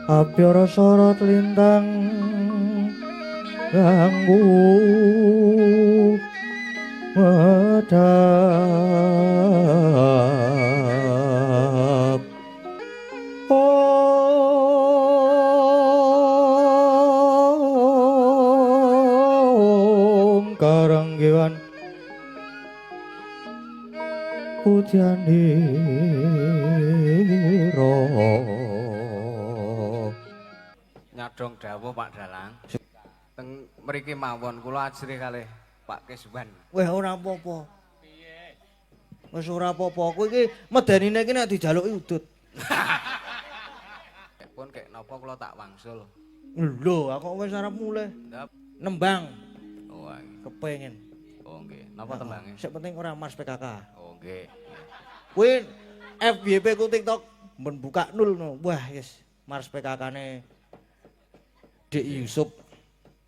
Apyara sorot lintang ganggu medap Om Karanggewan Putyaniro Nyadong dawuh Pak Dalang. Teng mriki mawon kula ajrih kalih Pak Keswan. Weh ora apa-apa. Piye? Wis ora apa-apa. Kowe iki medenine iki nek dijaluki udut. Pun kek napa kula tak wangsul. Lho, aku wis arep mulih. Ndap. Nembang. Oh, Kepengen. oh nggih. Napa tembange? Sing penting ora Mas PKK. Oh nggih. Kowe FYP ku TikTok men buka nul no. Wah, yes. Mars PKK-ne Dik Yusuf.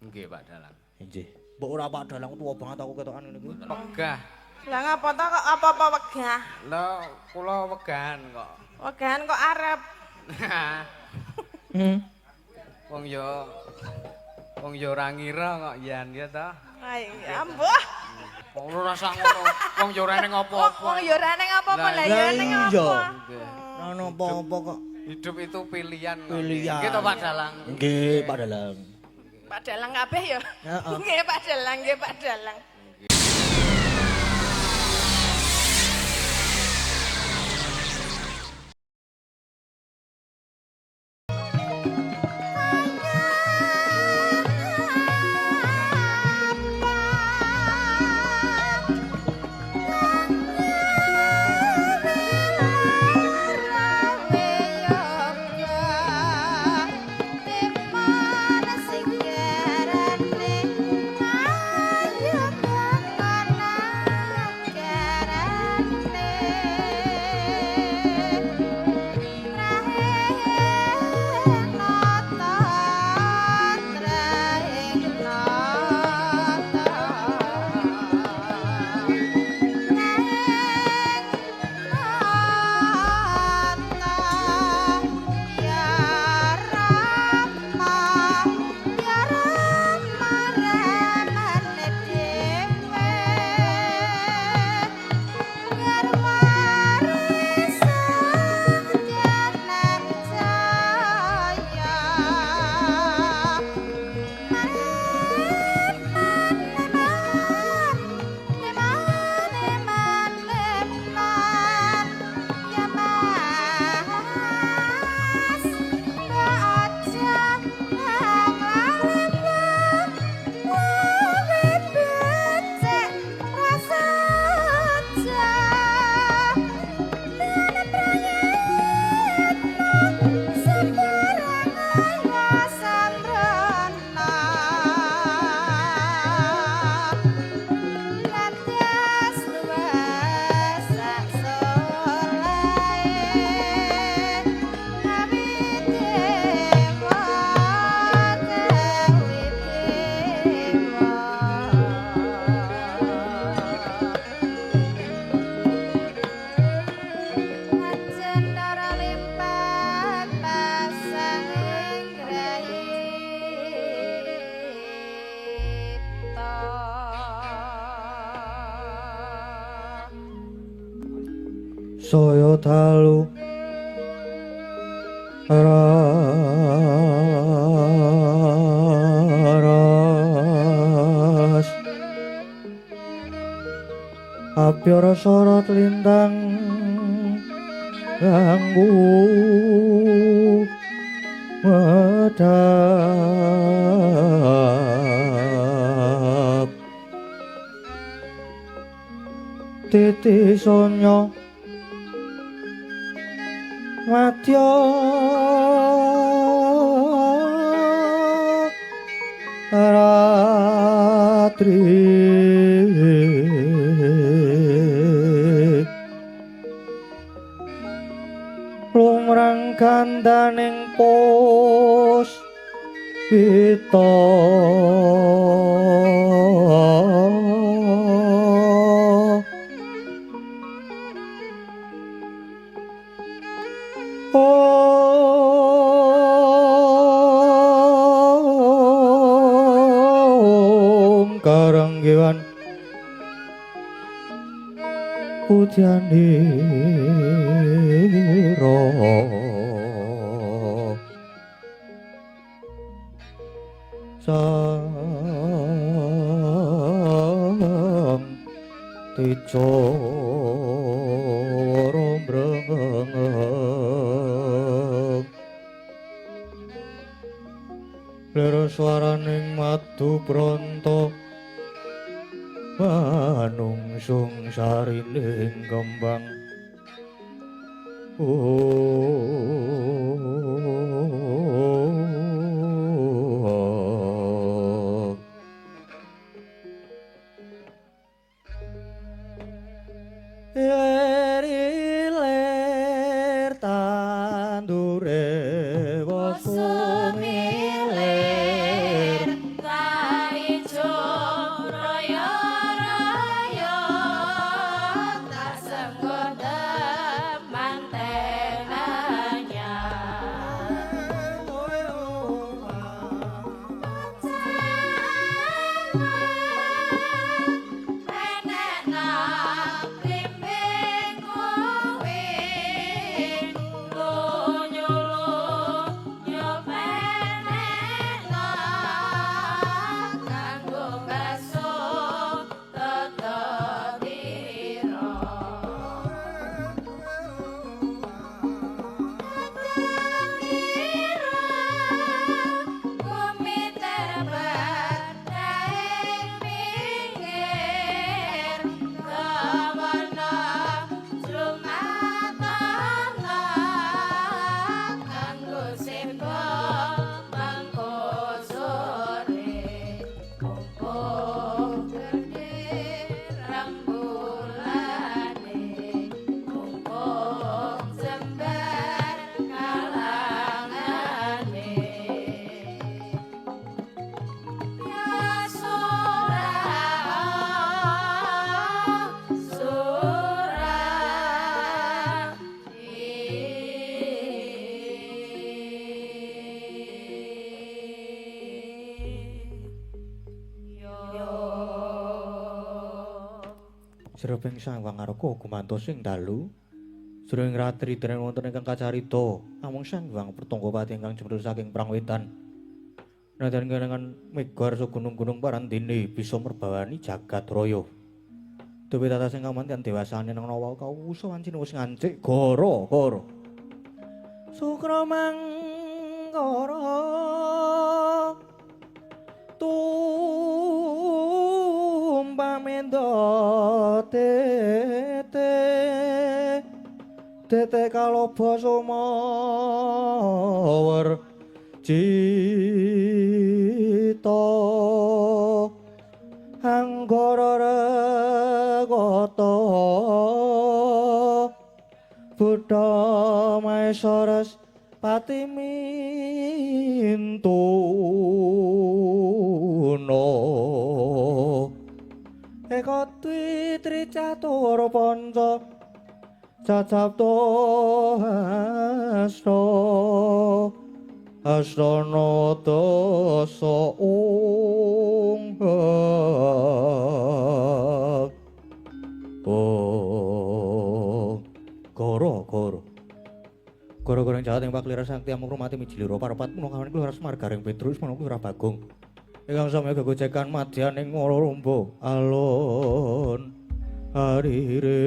Nggih Pak Dalang. Nggih. Mbok ora Pak Dalang tuwa banget aku ketokan ngene iki. Wegah. Lah ngapa to kok apa-apa wegah? Lah kula wegahan kok. Wegahan kok arep. Wong yo ora ngira kok yen ya ta. Ay, ambuh. Wong ora rasa ngono. Wong yo ora ning apa-apa. Wong yo ora ning apa-apa lah ya ning iya. apa. Ora ono apa-apa kok. Hidup itu pilihan. Pilihan. Gitu Pak Dalang. Nggih, Pak Dalang. Pak Dalang kabeh ya. Heeh. Nggih Pak Dalang, nggih Pak Dalang. Saya dalu raras Apyara sorot lintang ganggu medap Titi sonya Madya Ratri Lumrang kandaning pos Pita karanggewan putyanira sang tejo rombreng lero swaraning madu pronto manungsung sarining kembang ler tandure Sumilir taijo royo-royo tak senggoda mantenanya penekna blimbing kuwi nyulu nyopenekna kanggo baso tetedira bumi terbat daeng pinggir kawana jumatana kanggo sembah mangko sore mumpung gede rambulane mumpung jembar kalangane ya surah Srebeng sawang aruka gumantos sing dalu jroning ratri dereng wonten ingkang kacarita amung sangwang pertanggapati ingkang jembar saking perang wetan nadyan kelengan megar gunung-gunung parandene bisa merbawani jagat raya dewe tata sing kamantian dewasane nang nawa kawusa wancine wis ngancik gara-gara Sukramangkara tumpamenda tete kaloba sumawer cita anggara regata buddha maesaras patimintuna eka twitri catur panca cacapto astana dasa gara-gara jahat ing paklira sakti amung rumati mijilira parapat menawa kawan Laras Margaring Petrus menawa Lurah Bagong ingkang sami gegojekan madyan ing Ngoromba alon harire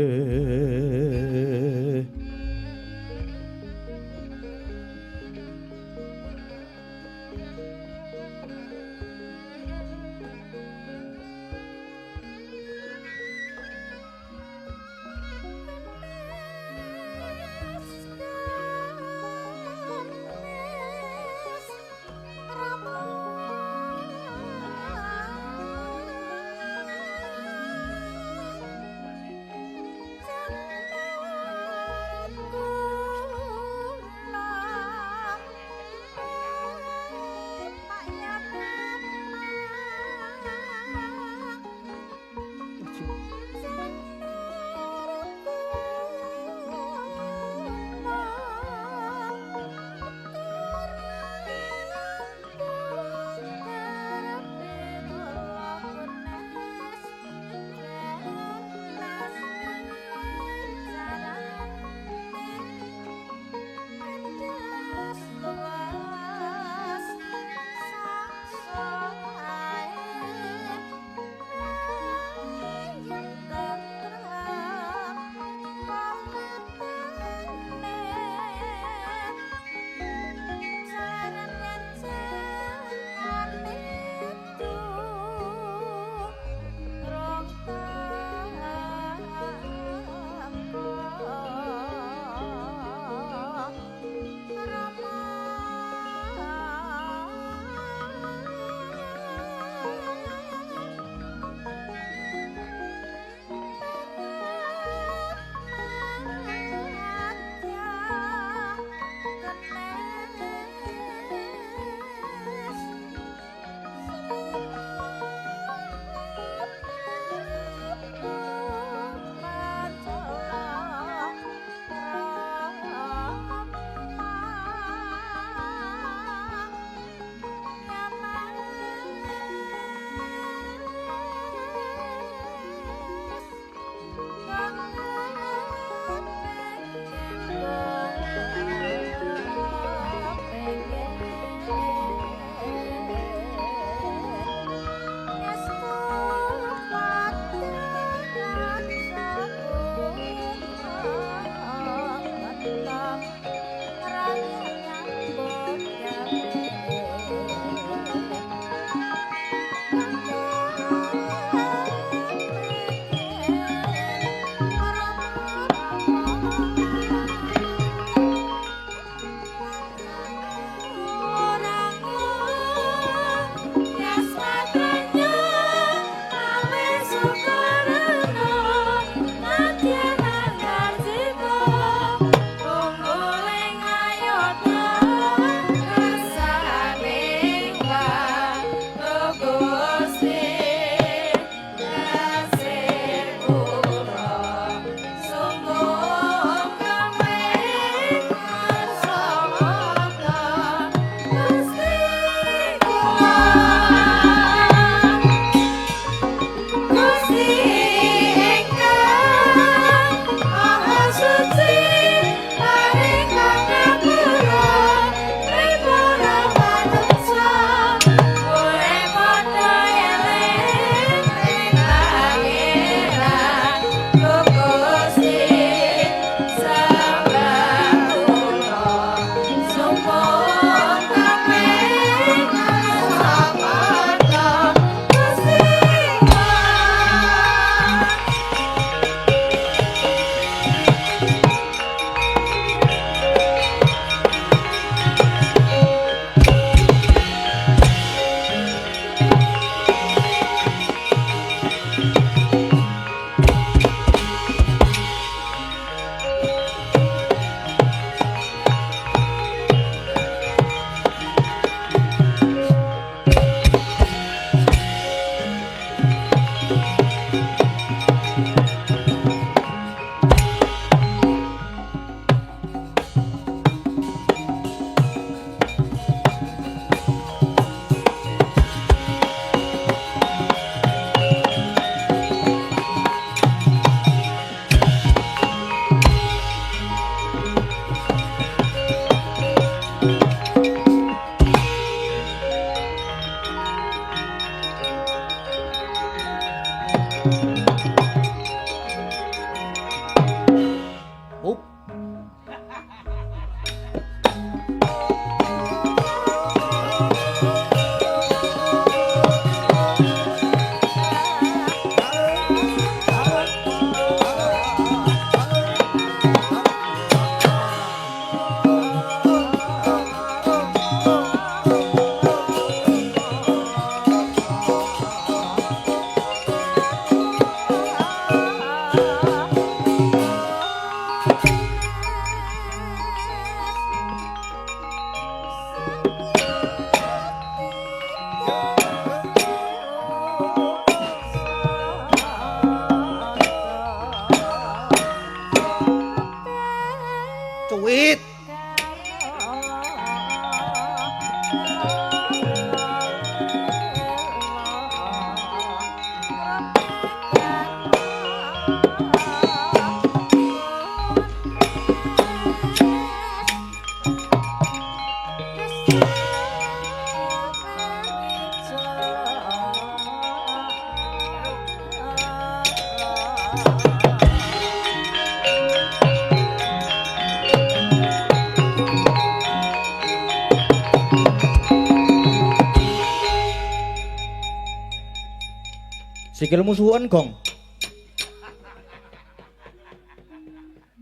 Sikilmu suwun, Gong.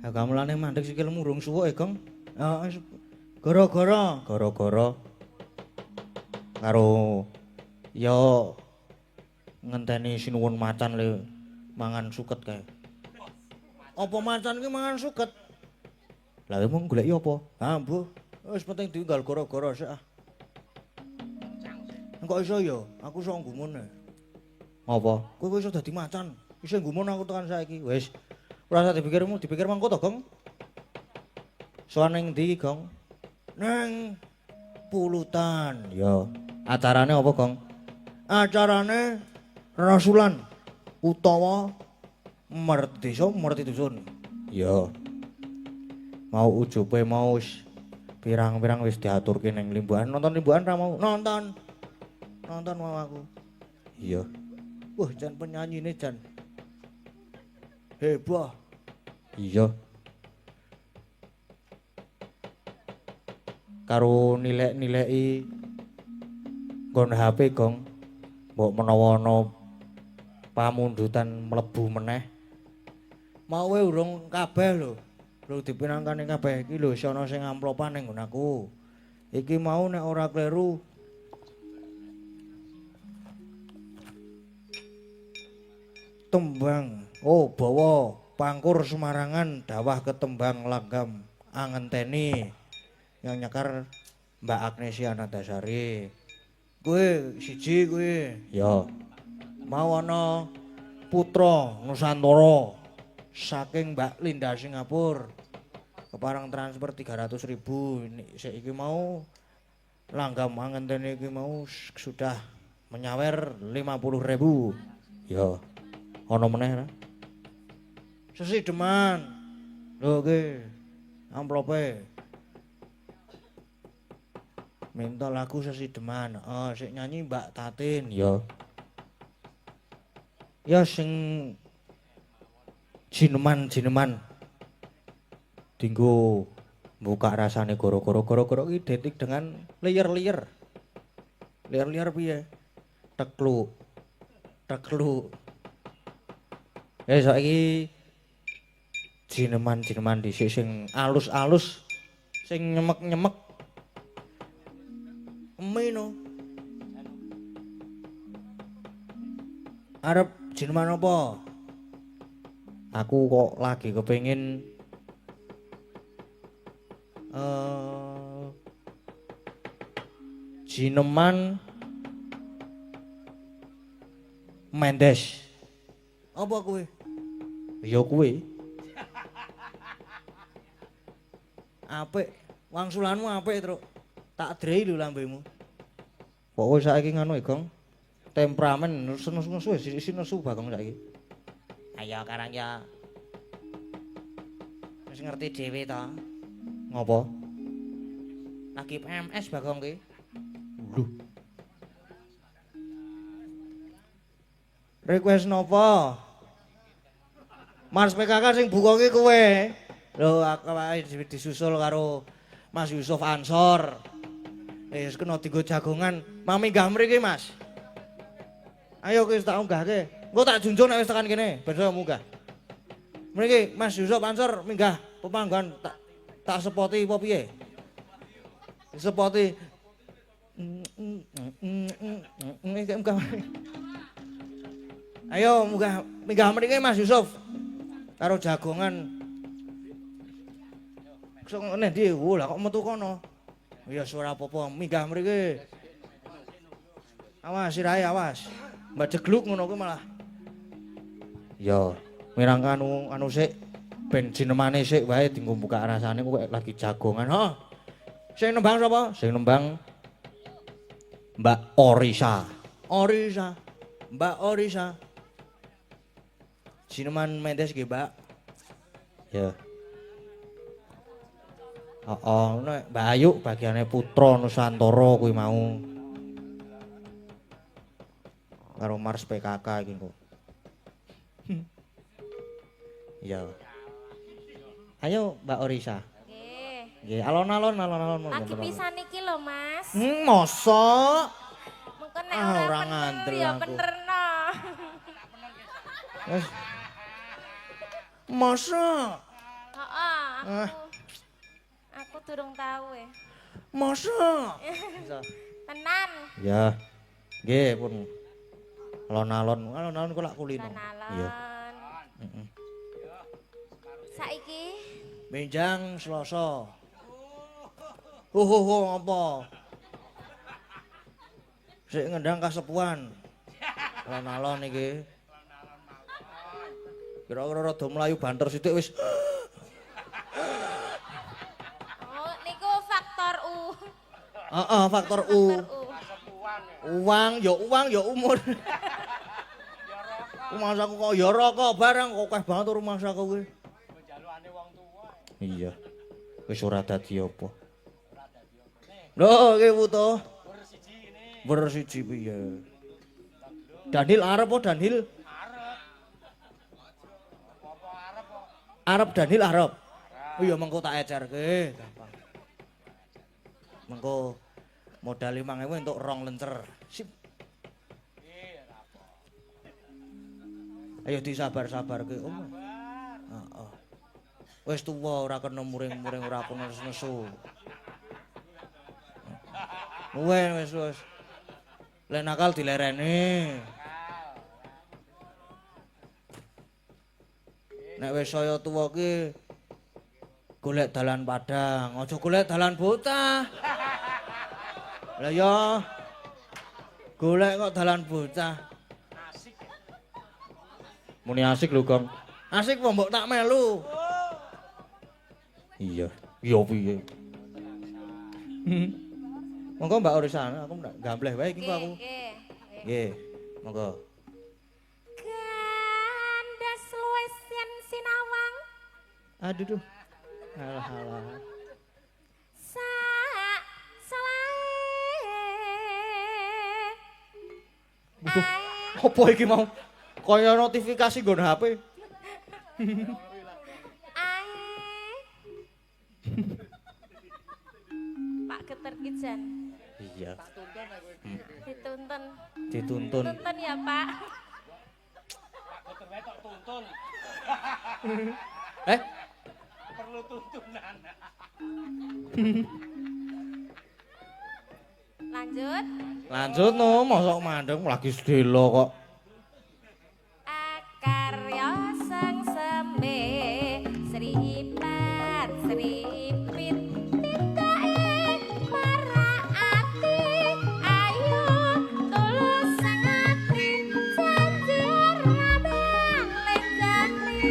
Ya gamelane mandek sikilmu urung suwuk, Gong. Heeh. Gara-gara karo ya ngenteni sinuwun macan le mangan suket kae. Apa macan ki mangan suket? Lah emang goleki apa? Ah, Mbuh. Wis penting ditinggal gara-gara sik ah. Engko iso ya, aku iso nggumun. Apa? Kowe iso dadi macan. Iso nggumun aku tekan saiki. Wis. Ora usah dipikirmu, dipikir mangko to, Gong. Soan ning ndi, Gong? Nang Pulutan. Ya. Acarane apa, Gong? Acarane rasulan utawa merti desa, merti dusun. Ya. Mau ujupe mau pirang-pirang wis diaturke ning limbuhan. Nonton limbuhan ra mau? Nonton. Nonton mau aku. Iya. Wah, jan penyanyine jan. Heboh. Iya. Karo nilek-nileki nggon HP, Gong. Mbok menawa ana pamundutan mlebu meneh. Mau urung kabeh lho. Lho dipinangkane kabeh iki lho isih ana sing amplopan ning nggon aku. Iki mau nek ora kleru tembang. Oh, bawa pangkur Semarangan dawah ke tembang langgam angenteni yang nyekar Mbak Agnesia Nadasari. Kowe siji kowe. Ya. Mau ana putra Nusantara saking Mbak Linda Singapura. Keparang transfer 300.000. Sik iki mau langgam angenteni iki mau sudah menyawer 50.000. Ya. Ana meneh ra? Sesideman. Lho iki amplope. Minta lagu Sesideman. Oh, sik nyanyi Mbak Tatin, ya. Ya sing jineman-jineman. Dinggo buka rasane goro-goro identik dengan liar-liar. Liar-liar piye? Tekluk. Saiki jineman-jineman dhisik sing alus-alus, sing nyemek-nyemek. Emi no. Arep jineman apa? Aku kok lagi kepengin jineman Mendes. Apa kowe? Ya kowe. Apik, wangsulanmu apik, Truk. Tak drei lho lambemu. Kok kowe saiki ngono, Gong? Temperamen nesu-nesu wis isi nesu Bagong saiki. Ayo karang ya. Wis ngerti dhewe to. Ngopo? Lagi PMS Bagong ki. Lho. Request napa? Mars PKK sing buka ki kowe. Lho aku disusul karo Mas Yusuf Ansor. Wis kena dienggo jagongan. Mami gah mriki, Mas. Ayo wis tak unggahke. Engko tak junjung nek wis tekan kene, ben saya munggah. Mriki Mas Yusuf Ansor minggah pepanggon tak sepoti apa piye? Sepoti. Ayo minggah mriki Mas Yusuf. Karo jagongan. Sok ngene ndi? Lah kok metu kono. Ya ora apa-apa, minggah mriki. Awas sirahe awas. Mbak jegluk ngono kuwi malah. Ya, mirang anu sik ben jinemane sik wae dienggo buka rasane kowe lagi jagongan. Hah. Sing nembang sapa? Sing nembang Mbak Orisa. Orisa. Mbak Orisa. Sineman Mendes nggih, Mbak. Ya. Nek Mbak Ayu bagiane Putra Nusantara kuwi mau. Karo Mars PKK iki kok. Ya. Ayo Mbak Orisa. Nggih. Nggih, alon-alon. Lagi pisan iki lho, Mas. Mosok. Mengko nek Ah, ora ora bener ngandel ya aku. bener no. Wes. Mosok. Heeh, aku durung tahu Mosok. Tenan. Ya. Nggih pun. Alon-alon kok lak kulino. Tenalan. Iya. Heeh. Saiki Menjang Selasa. Ho apa? Sik ngendang kasepuan. Alon-alon iki. Kira-kira rada mlayu banter sithik wis. oh niku faktor U. Heeh, faktor U. Uang ya umur. Rumah saku kok ya rokok barang kok akeh banget rumah saku kuwi. Njalukane wong tuwa. Iya. Wis ora dadi apa. Lho, iki putu. Wer siji piye? Danil arep apa Danil? Arep Danil arep. Oh iya mengko tak ecerke, gampang. Mengko modal 5.000 untuk 2 lencer. Sip. Ayo disabar-sabarke, Om. Heeh. Wis tuwa ora kena muring-muring ora kena nesu. Wis. Lek nakal dilereni. Nek wis saya tuwa ki golek dalan padang, aja golek dalan bocah. Lah ya. Golek kok dalan bocah. Muni asik lho, Gong. Asik apa mbok tak melu? Iya, iya piye. Monggo Mbak Orisa, aku ndak gambleh wae iki aku. Nggih. Nggih, monggo. Gandas luwes yen sinawang. Aduh duh. Alah. Sak selae. Butuh. Apa iki mau? Kaya notifikasi nggon HP. Pak Geter Kijan. Iya. Dituntun. Dituntun. Tuntun ya, Pak. Perlu tuntunan. Lanjut no, mosok mandeng lagi sedelo kok. Akarya sang sembe sripat sripit titake maraati ayo tulus sang ati janji rabang lenjani.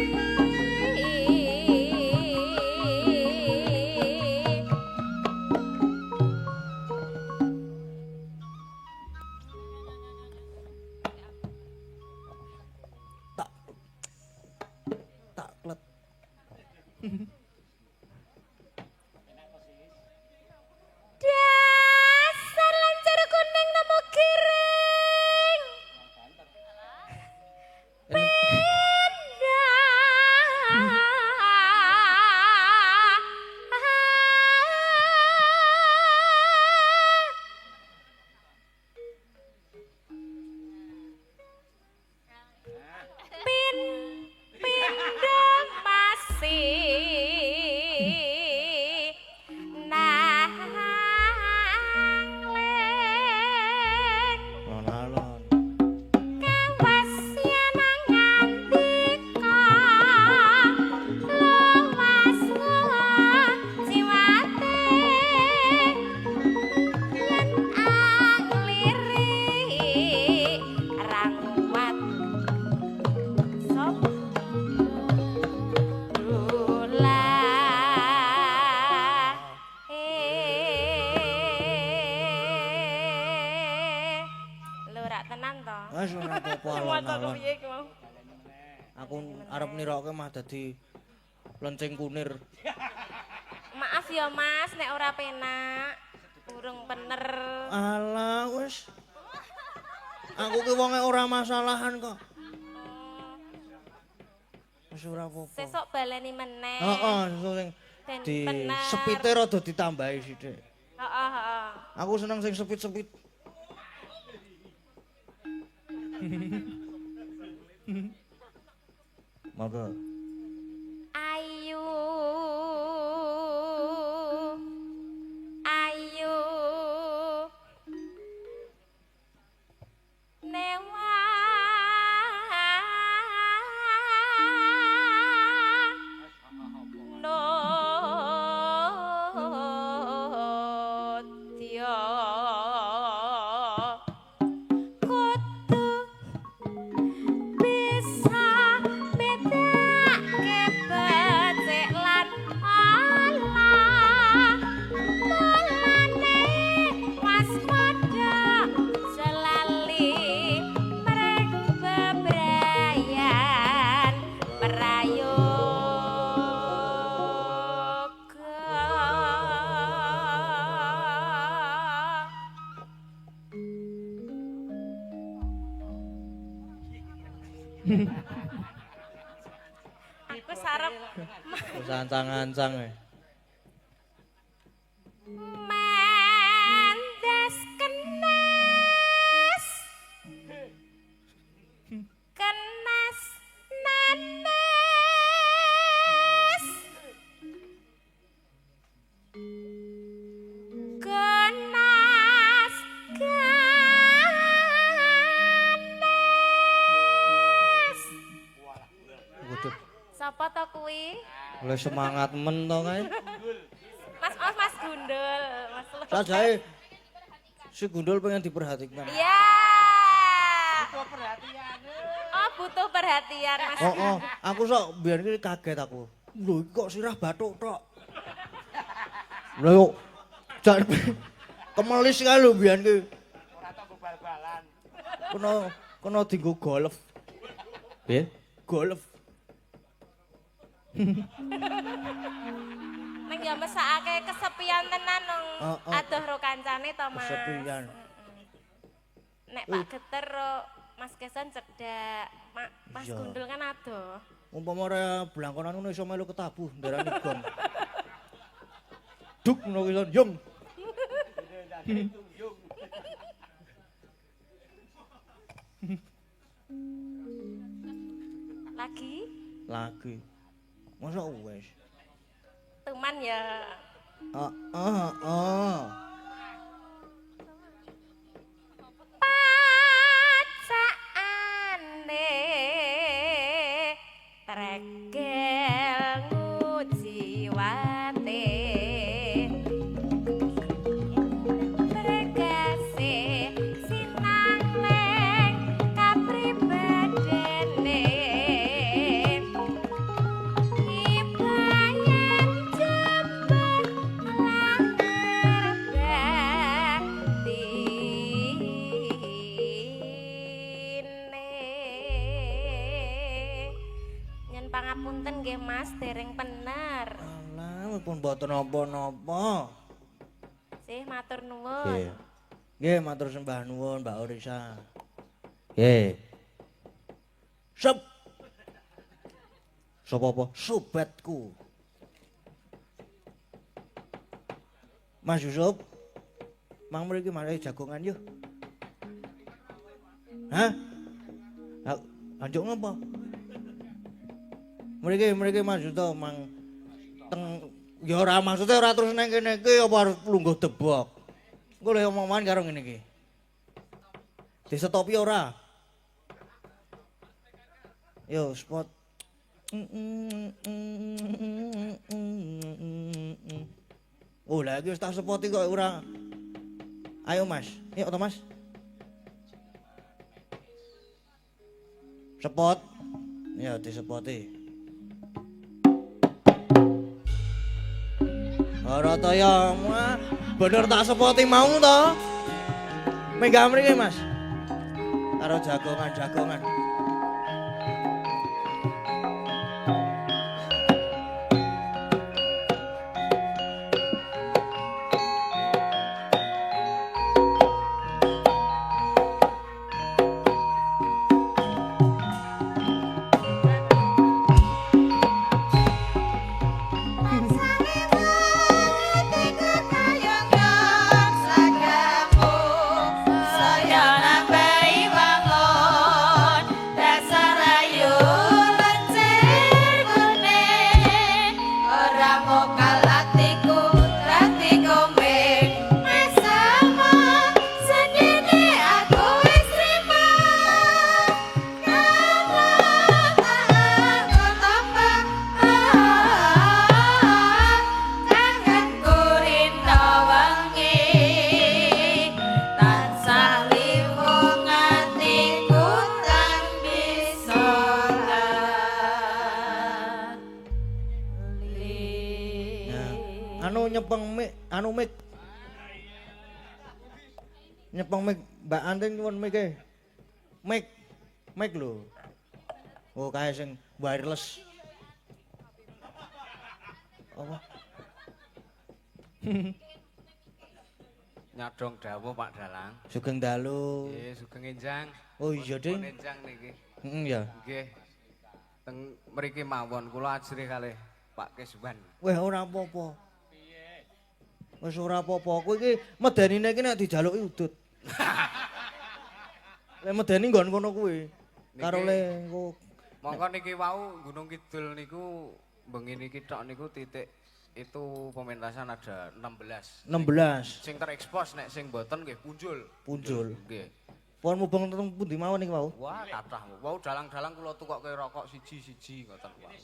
Wis ora apa-apa Waca alon-alon. kepiye ki mau? Aku arep nirokke mah dadi lencing kunir. Maaf ya Mas, nek ora penak. Urung bener. Alah wis. Aku ki wonge ora masalahan kok. Wis ora apa-apa. Sesuk baleni meneh. Heeh, sesuk sing Ben di bener. sepite rada ditambahi sithik. Heeh. Aku seneng sing sepit-sepit. Monggo. Ayu. Ayu. Newa. Nodya. Kudu bisa bedake becik lan ala. Mulane waspada selali mrek bebrayan prayoga. Aku sarep Wis ancang-ancang e. mendes kenes kenes nanes kenas ganes. Waduh, Sapa to kuwi? oleh semangat men to kae. Mas Gundul, Mas Lu. Sajae si Gundul pengen diperhatikan. Iya. Oh, butuh perhatian, Mas. Oh, aku sok biar iki kaget aku. Lho iki kok sirah bathuk tok. Lha kok jan kemelis kae lho biyen ki. Ora tau bal-balan. Kena dienggo golf. Piye? Golf. Neng ya mesakake kesepian tenan nang Oh. adoh ro kancane to, Mas. Kesepian. Nek Pak Geter ro Mas Kesan cedak. Mas Iya. Gundul kan adoh. Umpama ora blangkonan ngono iso melu ketabuh ndarani gong. Duk ngono ki son, yung. Lagi Lagi. Masa wis. teman ya. Heeh. Pacaane tregel nguji wate. Berkase sinangling kapribadene. Ibayan jembar lahir baktine. Nyen pangapunten nggih Mas, dereng bener. Alah, pun mboten napa-napa. Sih matur nuwun. Nggih, matur sembah nuwun Mbak Orisa. Nggih. Sep. Sapa apa? Sobatku. Mas Yusuf. Mang mriki mari jagongan yo. Hah? Anjuk ngapa? Mriki Mas Yusuf mang teng ya ora maksudnya ora terus nang kene iki apa harus lungguh debok. Engko lho omongan karo ngene iki. Disetopi ora? Yo spot. Oh, lagi wis tak sepoti kok ora. Ayo Mas. Yuk to Mas. Sepot. Ya disepoti. Ora to ya, bener tak sepoti mau to. Megang mriki Mas. karo jagongan-jagongan. Nyepeng mik Mbak Anting nyuwun mik e. Mik lho. Oh kae sing wireless. Apa? Nyadong dawuh Pak Dalang. Sugeng dalu. Nggih, sugeng enjang. Oh iya, Ding. Enjang niki. Heeh ya. Nggih. Teng mriki mawon kula ajrih kalih Pak Keswan. Weh ora apa-apa. Piye? Wis ora apa-apa. Kowe iki medenine iki nek dijaluki udut. Lek medeni nggon kono kuwi. Karo le engko mongko niki wau Gunung Kidul niku bengi niki tok niku titik itu pementasan ada 16. 16. Sing terekspos nek sing mboten nggih punjul. Punjul. Nggih. Pun mubeng teng pundi mawon iki wau? Wah, kathah. Wau dalang-dalang kula tukokke rokok siji-siji ngoten wau.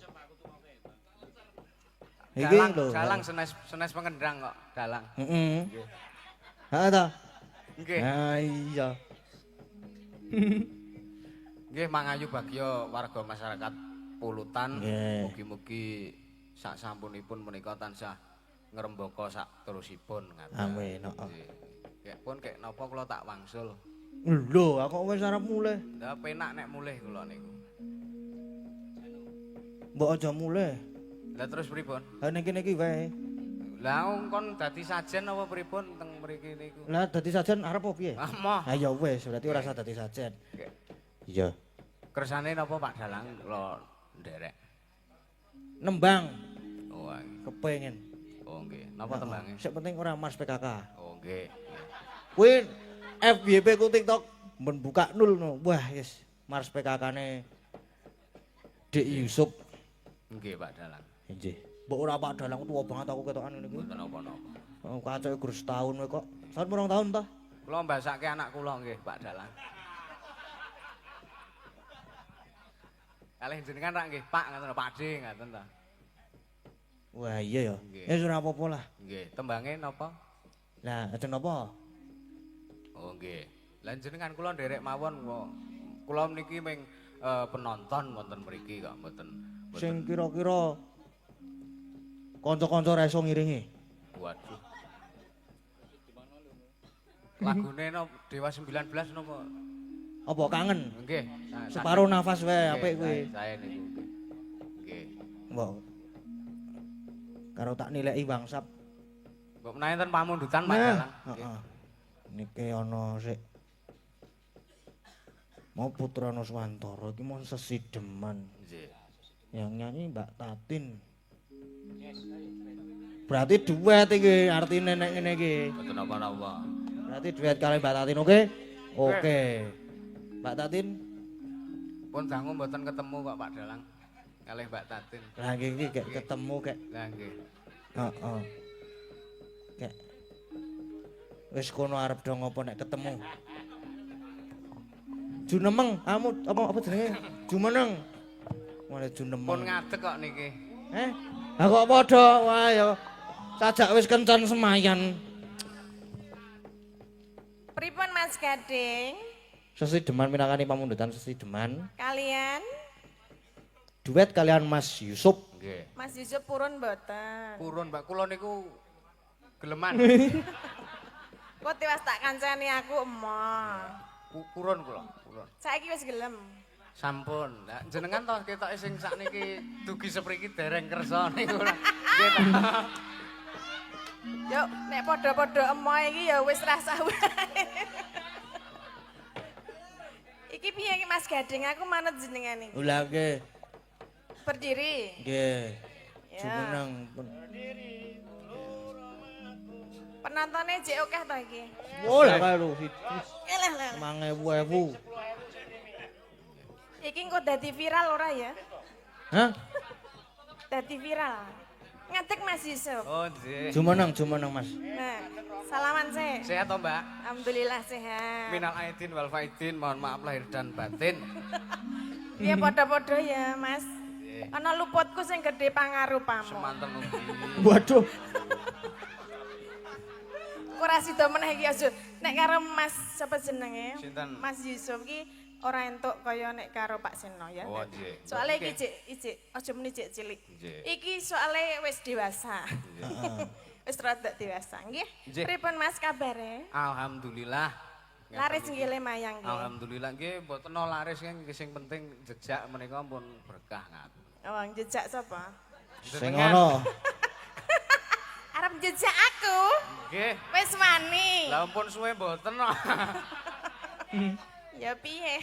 Iki lho. Dalang senes pengendang kok, dalang. Heeh. Nggih. Ha ta? Nggih. Ha iya. Nggih mangayu bagya warga masyarakat Pulutan. Nggih. Mugi-mugi sak sampunipun menika tansah ngrembaka sak terusipun ngaten. Amin. Heeh. Nggih. Kek pun kek napa kula tak wangsul. Lho, aku wis arep mulih. Lah penak nek mulih kula niku. Mbok aja mulih. Lah terus pripun? Ha ning kene iki wae. Lah kon dadi sajen apa pripun teng mriki niku? Lah dadi sajen arep apa piye? Ah moh. Ha ya wis, berarti ora usah dadi sajen. Iya. Kersane napa Pak Dalang kula nderek? Nembang Oh, kepengin. oh nggih. Napa tembange? Sing penting ora Mas PKK. Oh nggih. Kuwi FYP ku TikTok men buka nul no. Wah, yes. Mars PKK-ne Dik Yusuf. Nggih Pak Dalang. Nggih. Mbok ora Pak Dalang tuwa banget aku ketokan ngene iki. Mboten napa-napa. Oh, kacoke gur setahun wae kok. Tahun pirang tahun ta? Kula mbasake anak kula nggih Pak Dalang. Kalih jenengan rak nggih Pak ngoten Pak D ngoten ta. Wah, iya ya. Nggih. Ya ora apa-apa lah. Nggih, tembange napa? Lah, aja napa? Oh nggih. Lah jenengan kula nderek mawon kok. Kula niki ming penonton wonten mriki kok mboten. Sing kira-kira kanca-kanca ra iso ngiringi. Waduh. Lagune no Dewa 19 napa? Apa kangen? Nggih. Separo nafas wae apik kuwi. Saya niku nggih. Nggih. Mbok. Karo tak nilai wangsap. Mbok menawi ten pamundutan Pak Nah, Dalang. heeh. Niki ana sik mau Putra Nuswantara iki mau sesideman. Nggih. Yang nyanyi Mbak Tatin. Berarti duet iki artine nek ngene iki. Mboten napa-napa. Berarti duet kali Mbak Tatin oke? Oke. Mbak Tatin, Pun dangu mboten ketemu kok Pak Dalang. Kalih Mbak Tatin. lah iki kayak ketemu kayak Lah nggih. heeh. Kayak wis kono arep do ngopo nek ketemu. Junemeng, kamu apa jenenge? Jumeneng. Mulai Pun Junemeng. ngadeg kok niki. Lah kok padha wae ya. Sajak wis kencan semayan. Pripun Mas Gading? Sesideman minangkani pamundutan sesideman. Kalian Duet kalian Mas Yusuf. Nggih. Mas Yusuf purun mboten? Purun Mbak kula niku geleman. Kok tiwas tak kancani aku emoh. Purun kula, purun. Saiki wis gelem. Sampun. Lah jenengan toh ketoke sing sakniki dugi sepriki dereng kersa niku. Nggih ta. Yuk, nek padha-padha emoh iki ya wis rasa wae. Iki piye iki Mas Gading? Aku manut jenengan iki. Ulah nggih. Berdiri. Nggih. Ya. Jumeneng. Penontonnya jek akeh to iki. Oh lah kae lho. Elah lah. 5000. Iki engko dadi viral ora ya? Hah? Dadi viral. Ngadeg Mas Yusuf. Oh, nggih. Jumeneng Mas. Nah, salaman sih. Sehat toh, Mbak? Alhamdulillah sehat. Minal aidin wal faidin, mohon maaf lahir dan batin. Iya padha-padha ya, Mas. Ana luputku sing gedhe pangarupamu. Semanten ugi. Waduh. Ora sida meneh iki aja. Nek karo Mas sapa jenenge? Sinten? Mas Yusuf ki ora entuk kaya nek karo Pak Seno ya. Oh, nggih. Soale Oke. iki ijik aja muni jek cilik. Nggih. Iki soale wis dewasa. Wis rada dewasa nggih. Nggih. Pripun Mas kabare? Alhamdulillah. Laris nggih le mayang nggih. Alhamdulillah nggih mboten no laris nggih sing penting jejak menika pun berkah ngaten. Oh, jejak sapa? Sing ngono. Arep jejak aku. Nggih. Wis wani. Lah ampun suwe mboten no. Ya piye?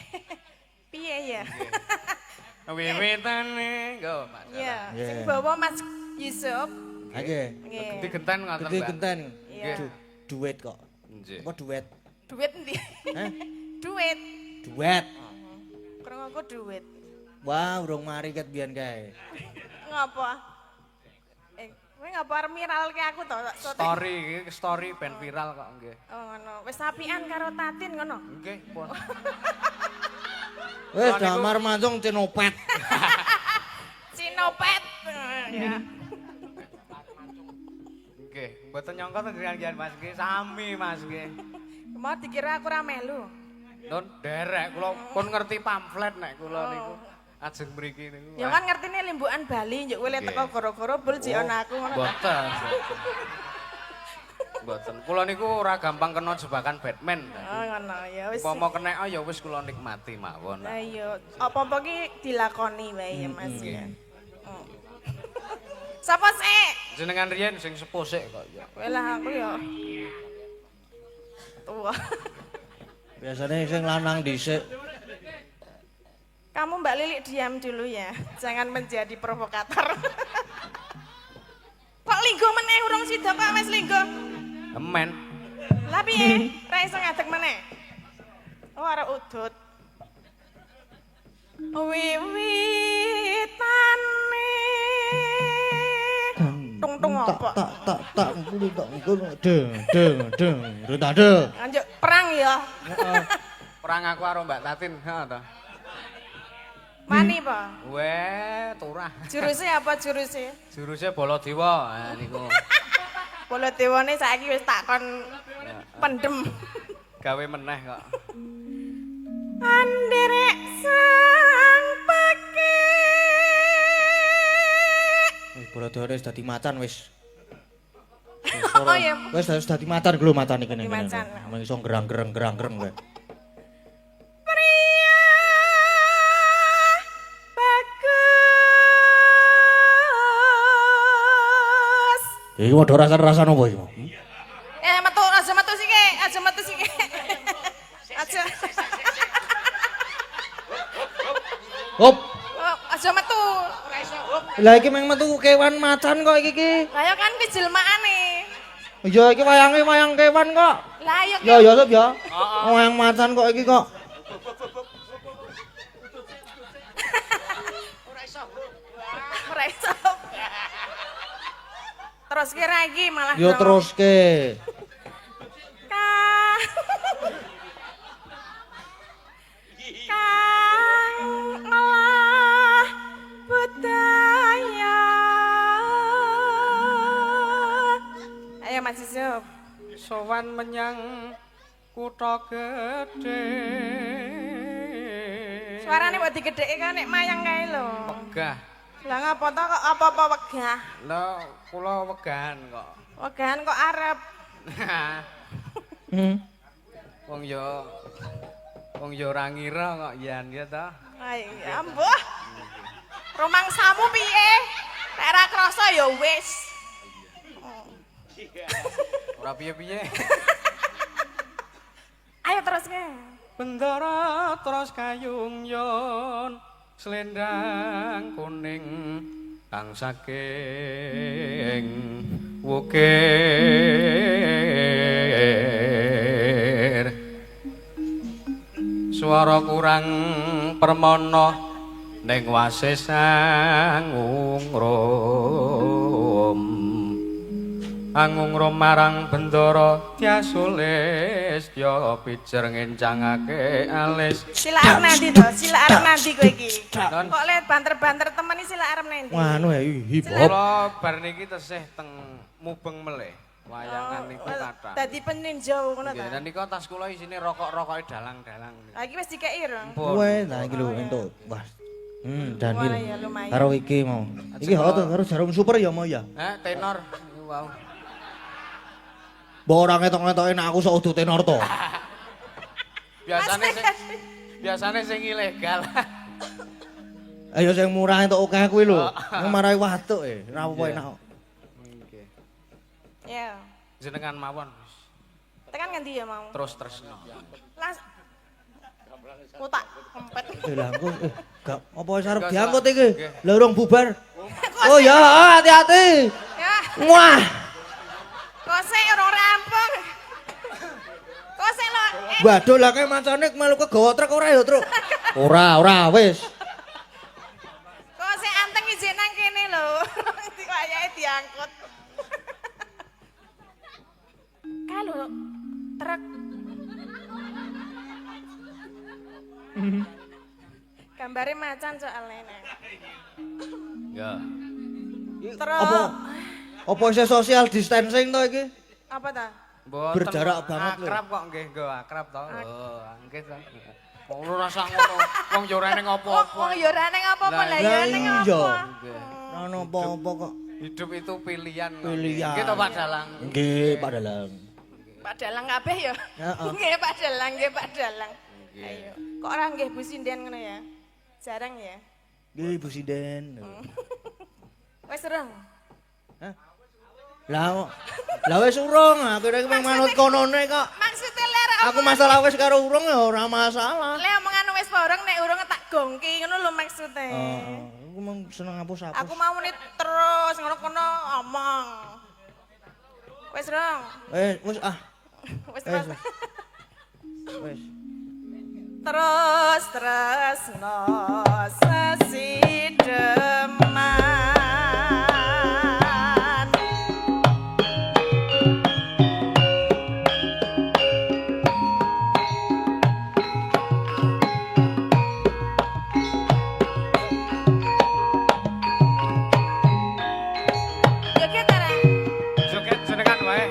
Piye ya? Wiwitane nggo Mas. Iya, Nggih. sing bawa Mas Yusuf. Ha nggih. Nggih. Gede genten ngoten, Gede Mbak. genten. Iya. Duet kok. Nggih. Apa duet? Duit ndi? Hah? Duit. Duet. Krungu aku duit. Wah, urung mari ket biyen kae. Ngapa? Kowe ngapa arep miralke aku to? Story iki story ben viral kok nggih. Oh ngono. Wis apian karo Tatin ngono. Nggih, pun. Wis damar mancung cinopet. Sinopet. Ya. Nggih, mboten nyangka to gian Mas nggih, sami Mas nggih. Mau dikira aku ra melu. Nun derek kula pun ngerti pamflet nek kula niku. Ajeng mriki niku. Ya kan ngertine limbukan Bali njuk kowe le teko gara-gara bul jek ana aku ngono ta. Mboten. Mboten. Kula niku ora gampang kena jebakan Batman. Oh ngono ya wis. Upama kena ya wis kula nikmati mawon. Lah iya, apa-apa ki dilakoni wae ya Mas ya. Oh. Sapa sik? Jenengan riyen sing sepuh sik kok ya. Kowe lah aku ya. Tua. Biasanya sing lanang dhisik. Kamu Mbak Lilik diam dulu ya. Jangan menjadi provokator. Kok linggo meneh urung sida kok wis linggo? Emen. Lah piye? Ra iso ngadeg meneh. Oh arek udut. Wiwitane. Tung apa? Tak ngono ngono. Deng. Rutade. Lanjut perang ya. Perang aku karo Mbak Tatin, heeh to. Mani apa? Weh, turah. Jurusnya apa jurusnya? Jurusnya Baladewa. Ha niku. Bola dewane saiki wis takon pendem. Gawe meneh kok. Anderek sang pake. Wis bola dhewe wis dadi macan wis. Oh ya. Wis dadi macan lho macan iki Dadi kene. macan. Ameng iso gerang-gereng kowe. Pria bagus. Iki padha rasan-rasan apa iki? Aja metu sike, aja metu sike. Aja. Hop. Oh, aja metu. Lah iki meng metu kewan macan kok iki. Lah ya kan ki jelmaane. Iya iki wayang kewan kok. Lah ya Ya ya Sob ya. Wayang macan kok iki kok. ora iso. Terus kira iki malah Yo dong. teruske. Kang ngolah budaya. Ayo Mas Yusuf. Sowan menyang kutha gedhe. Suarane mbok digedheke kan nek mayang kae lho. Wegah. Lah ngapa to kok apa-apa wegah? Lah kula wegahan kok. Wegahan kok arep. Hmm. Wong ya Wong ya ora ngira kok yen ya ta. Ay, ambuh. Romangsamu piye? Nek ora krasa ya wis. Ora piye-piye. Ayo teruske. Bendara terus kayung yon selendang kuning kang saking wukir swara kurang permana ning wase angungrum marang bendara tiasulis ya pijer ngencangake alis Sila arep nanti to? Sila arep nanti kowe iki. Kok lihat banter-banter temen iki sila arep nanti. Wanu ya hip hop. kula bar niki tesih teng mubeng melih wayangan niku kathah. Dadi peninjau ngono Nggih, ta. dan niku tas kula isine rokok-rokoke dalang-dalang. Ha iki wis dikeki ro. Kowe nah iki lho entuk. Wah. Danil. Wah, ya lumayan. Karo iki mau. Iki hoto karo jarum super ya mau ya. Tenor niku wau. Mbok ora ngetok-ngetoke nek aku sok udu tenor to. Biasane sing ilegal. Ayo sing murah entuk akeh kuwi lho. Nang marai watuk ora apa-apa enak. Nggih. Ya. Jenengan mawon. Tekan ngendi ya mau? Terus tresno. Las. Kotak kempet. Lah engko gak apa wis arep diangkut iki. Lah urung bubar. Oh ya, hati-hati. Ya. Wah. Kok sik ora rampung. Kok sik lo. Waduh lah kae mancane melu kegawa truk ora ya, Truk? Ora wis. Kok sik anteng izin nang kene lho. Wayahe diangkut. Kalau truk gambare macan soalnya nek. Ya. Truk. Apa isih social distancing to iki? Apa ta? Mboten, Berjarak banget lho. Akrab kok nggih, nggo akrab to. Oh, nggih to. Ora rasa ngono. Wong yo ora ning apa-apa. Wong ya ora ning apa-apa lah ya ning iya. apa. Ora ono apa-apa kok. Hidup itu pilihan. Pilihan. Nggih to Pak Dalang. Nggih, Pak Dalang. Pak Dalang kabeh ya. Heeh. Nggih Pak Dalang, nggih Pak Dalang. Ayo. Kok ora nggih Bu Sinden ngono ya? Jarang ya. Nggih, Bu Sinden. Wis sereng. Lah wis urung, aku iki mung manut konone kok. Maksudnya ler Aku masalah wis karo urung ya ora masalah. le omongan wis bareng nek urung tak gongki ngono lho maksudnya. Aku mung seneng hapus-hapus. Aku mau menit terus ngono kono omong. Wis rong. Wis ah. Wis terus. Wis. Terus no sesideman. Joget ta, Ra? Joget jenengan wae.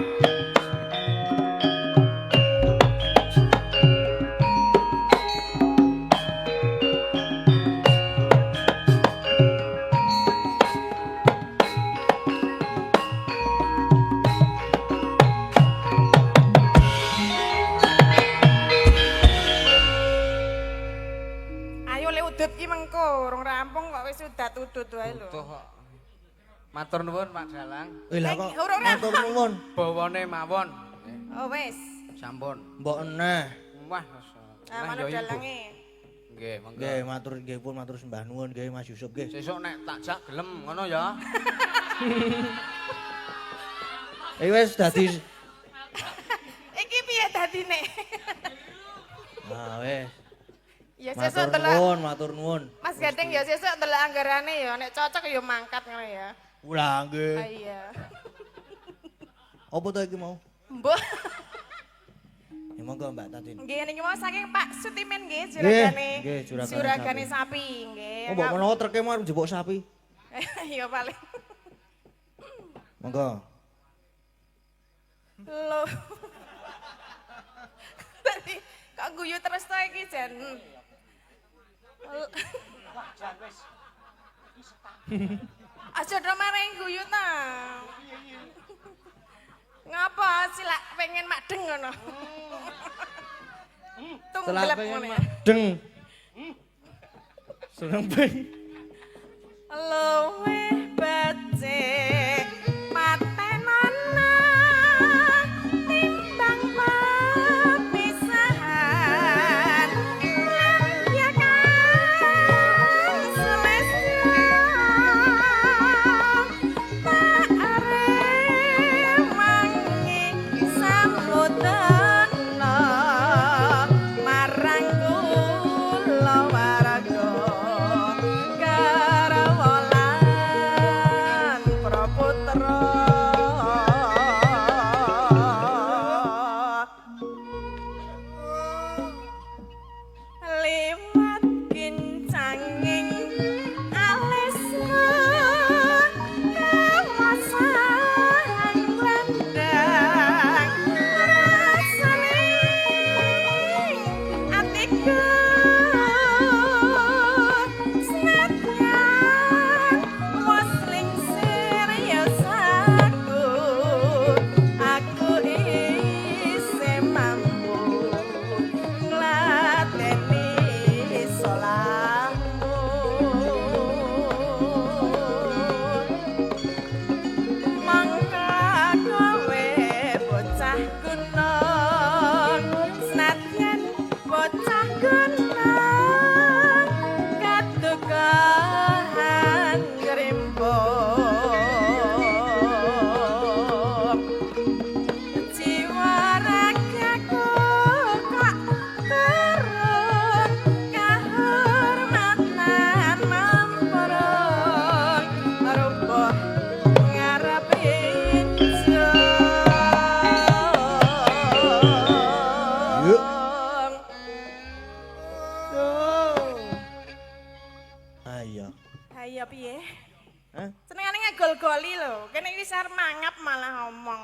Ayo le udut ki mengko, urung rampung kok wis udat-udut wae lho. Butuh kok. Matur nuwun Pak Dalang. Lah kok Urung matur nuwun. Bawane mawon. Oh wis. Sampun. Mbok eneh. Wah, Ah nah, manut ya ibu. dalange. Nggih, monggo. Nggih, nggih pun matur sembah nuwun nggih Mas Yusuf nggih. Sesuk nek tak jak gelem ngono ya. Wis dadi Iki piye dadine? Nah, wis. Ya Matur sesuk delok nuwun, matur nuwun. Mas Gading ya sesuk delok anggarane ya nek cocok ya mangkat ngono ya. Lah nggih. Ah iya. Apa to iki mau? Mbok. Ya monggo Mbak Tatin. Nggih niki mau saking Pak Sutimen nggih juragane. nggih, juragane Juragane sapi nggih. Oh, mbok menawa treke mau njebok sapi. Iya paling. Monggo. Lho. Tadi kok guyu terus to iki jan. Aja do mareng guyu ta. Ngapa sila pengen madeng ngono? Setelah Gelap pengen ngono ya. madeng. Seneng pengen. Luwih becik patenana timbang pepisahan ya kan selesai tak rewangi samudana marang kula waraga karawalan praputra liwat kincanging alisa kawasan landang rasane atiku senadyan wasling serius aku isih mampu nglateni solahmu mangka kowe bocah gunung senadyan bocah gunung katukahan ngrimbung jiwa ragaku kok turun kahormatan memperung rupa ngarep Yuk. Ayo. Ayo piye? Hah? Senengane ngegol-goli lho. Kene iki sar mangap malah ngomong.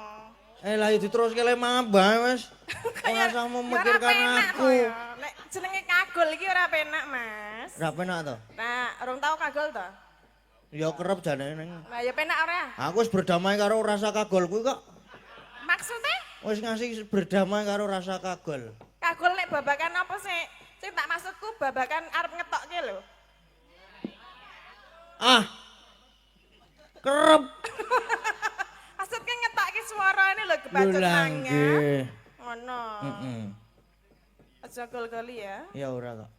Lah ya diteruske le mambah, Mas. Ora usah memikirkan aku. Nek jenenge kagol iki ora penak, Mas. Ora penak to? Nah, urung tau kagol to? Ya kerep jane ning. Lah ya penak ora? Aku wis berdamai karo rasa kagol kuwi kok. Maksudnya Wis ngasih berdamai karo rasa kagol. kagol nek babakan apa sih? Sing tak maksudku babakan arep ngetokke lho. Ah. Kerep. Maksudnya ngetokke suarane lho kebacut Lho, mangan. nggih. Ngono. Heeh. Aja gol-goli ya. Ya ora kok.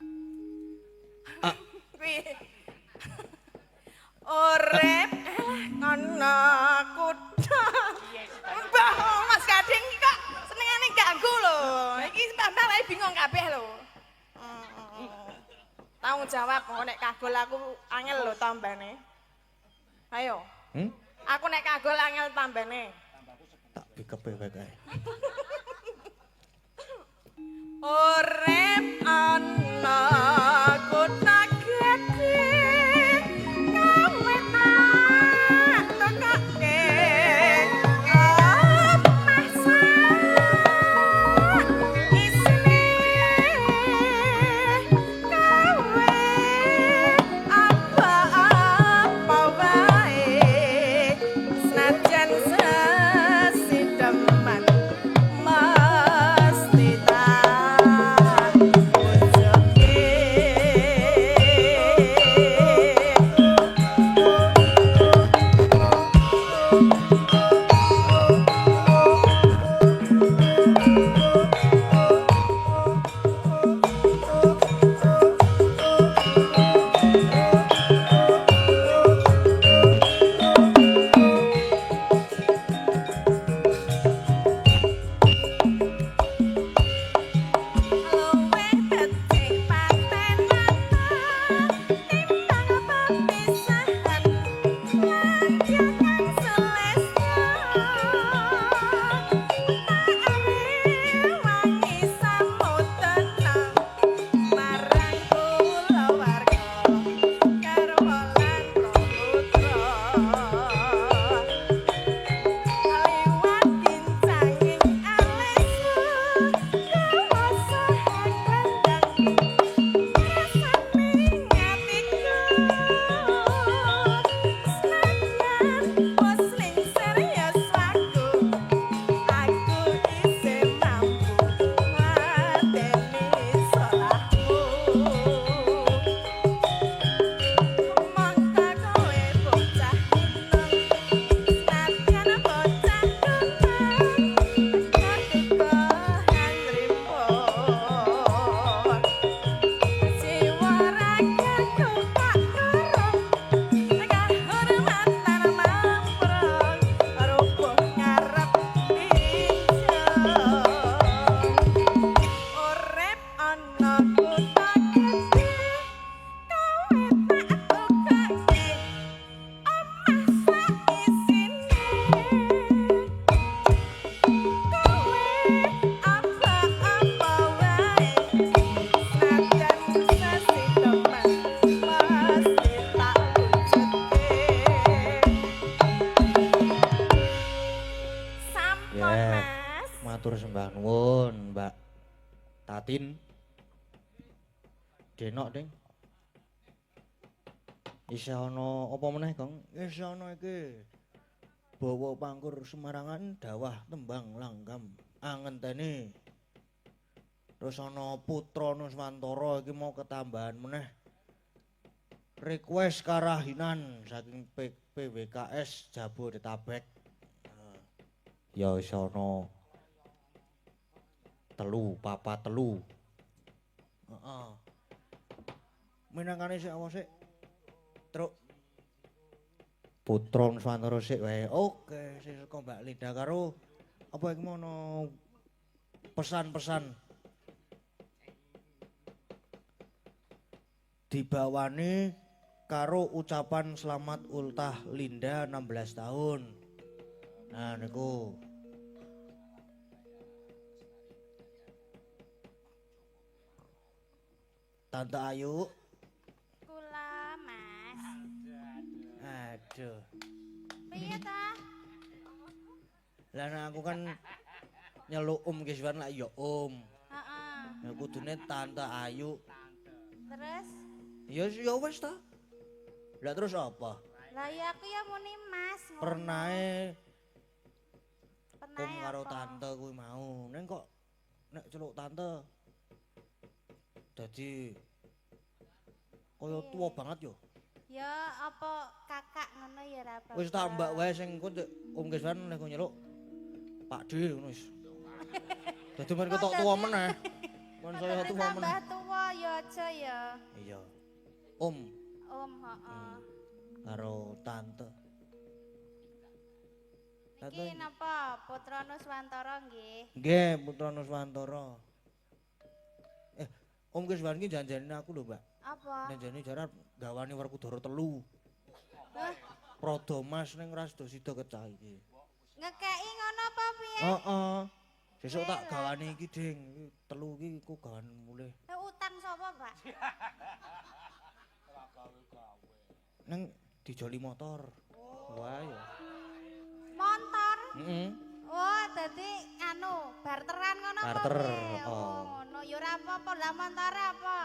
Kuwi. Urip ana kutha. Mbah Mas Gading iki kok senengane ganggu lho. Iki mbah wae bingung kabeh lho. Tanggung jawab nek kagol aku angel lho tambane. Ayo. Aku nek kagol angel tambane. Tak bikepe wae kae. Urip ana kutha gedhe kowe tak tokoke masak isine kowe apa-apa wae senajan sesideman Tatin. Denok, Ding. Isih ana apa meneh, Kang? Isih ana iki. Bawa pangkur Semarangan dawah tembang langgam angenteni. Terus ana Putra Nuswantara iki mau ketambahan meneh. Request karahinan saking PWKS Jabodetabek. Ya isih ana 3, 4, 3. Heeh. Minangkane sik apa sik? Truk. Putra Nuswantara sik wae. Oke, sing saka Mbak Linda karo apa iki mono pesan-pesan dibawani karo ucapan selamat ultah Linda 16 tahun. Nah niku. Tante Ayu. Kula, Mas. Aduh. Piye ta? Lah nek aku kan nyeluk Kiswan lah ya Heeh. Ya kudune Tante Ayu. Terus Ya wis ta. Lah terus apa? lah ya aku ya muni Mas. ngono. Pernahe Penae karo apa? tante kuwi mau. Neng kok nek celuk tante dadi kaya tuwa banget yo. Ya apa kakak ngono ya ra apa. Wis tak mbak wae sing engko ndek Kiswan nek nyeluk Pak D ngono wis. Dadi men ketok tuwa meneh. Men saya tuwa meneh. Tambah tuwa ya aja ya. Iya. Om, heeh. Karo tante. Iki napa Putra Nuswantara nggih? Nggih, Putra Nuswantara. Kiswan iki janjane aku lho, Mbak. Apa? Janjane jaran gawane Werkudara 3. Hah? Prada Mas ning ras do sida kecah iki. Ngekeki ngono apa piye? Heeh. Sesuk tak gawane iki, Ding. Iki 3 iki ku gawan mulih. Utang sapa, Pak? Neng dijoli motor. Wah ya. Montor? Heeh. Oh, dadi anu, barteran ngono apa Barter, piye? oh. Oh, ngono ya ora apa-apa, lah montore apa?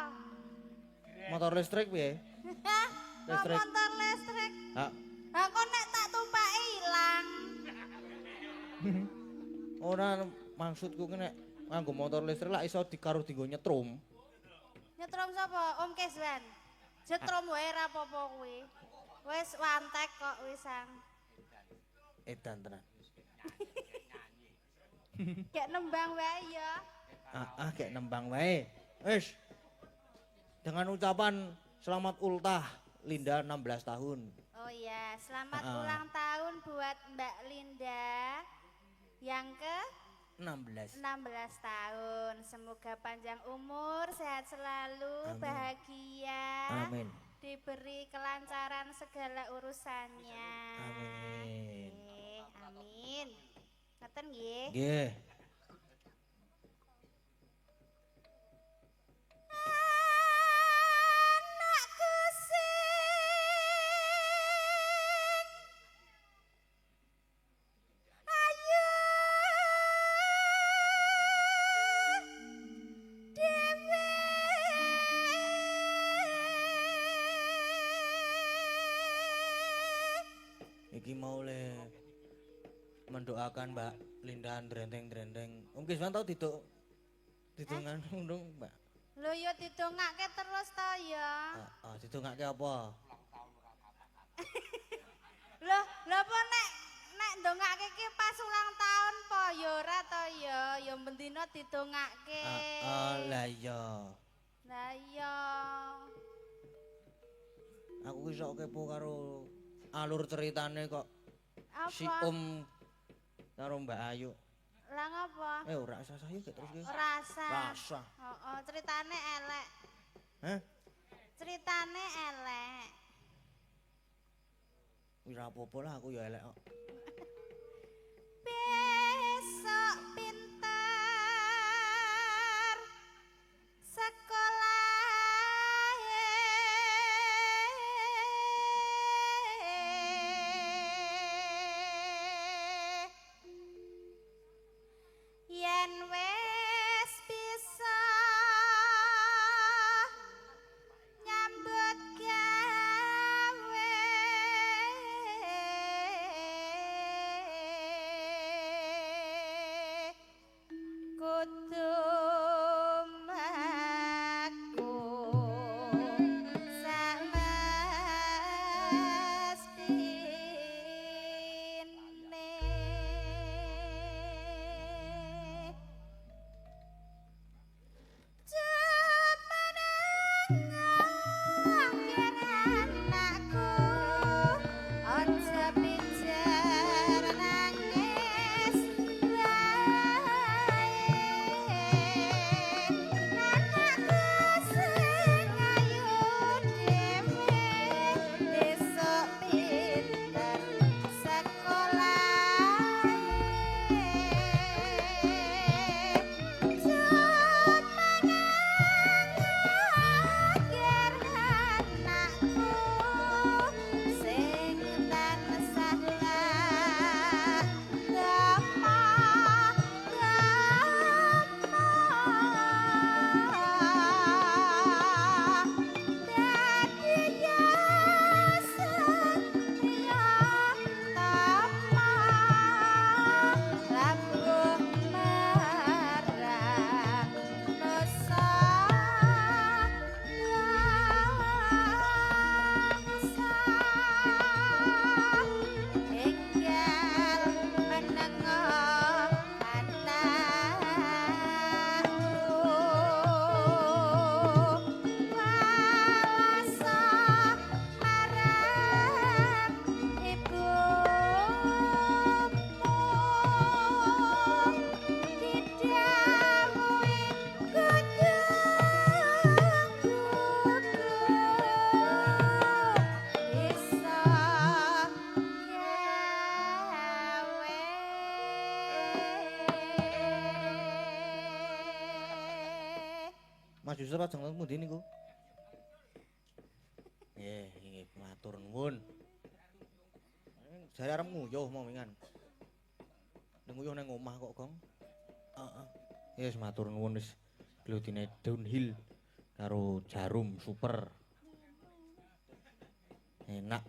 Motor listrik piye? Hah? Oh, Listrik. motor listrik. Hah. Lah kok nek tak tumpaki ilang. Ora maksudku ki nek nganggo motor listrik lak iso dikaro dienggo nyetrum. Nyetrum sapa? Om Kiswan. Jetrum wae ra apa-apa kuwi. Wis wantek kok wisang. Edan tenan. Kayak nembang wae ya. Kayak nembang wae. Wis. Dengan ucapan selamat ultah Linda 16 tahun. Oh iya, selamat ulang tahun buat Mbak Linda yang ke 16. 16 tahun. Semoga panjang umur, sehat selalu, Amin. bahagia. Amin. Diberi kelancaran segala urusannya. Amin. Nggih, amin. Ngoten nggih. Nggih. Anakku sing ayu dhewe Iki mau le mendoakan Mbak Linda drenteng-drenteng. Kiswan tau didongan ndung, Mbak. lho ya didongake terus to ya. Didongake apa? Lho apa nek ndongake iki pas ulang tahun po ya ora to ya, ya bendina didongake. Lah iya. Lah iya. Aku ki sok kepo karo alur ceritane kok Apa? si karo Mbak Ayu. Lah ngapa? Ora usah sayu gak terus ki. Rasa. Rasa. Heeh, ceritane elek. Hah? Ceritane elek. Wis apa-apa lah aku ya elek kok. Besok pinter sekolah yen wis bisa Mas Yusuf ajeng teng pundi niku? Nggih, matur nuwun. Jare arep nguyuh mau wingan. Ning nguyuh nang omah kok, Gong. Heeh. Yes, matur nuwun wis gludine downhill karo jarum super. Enak.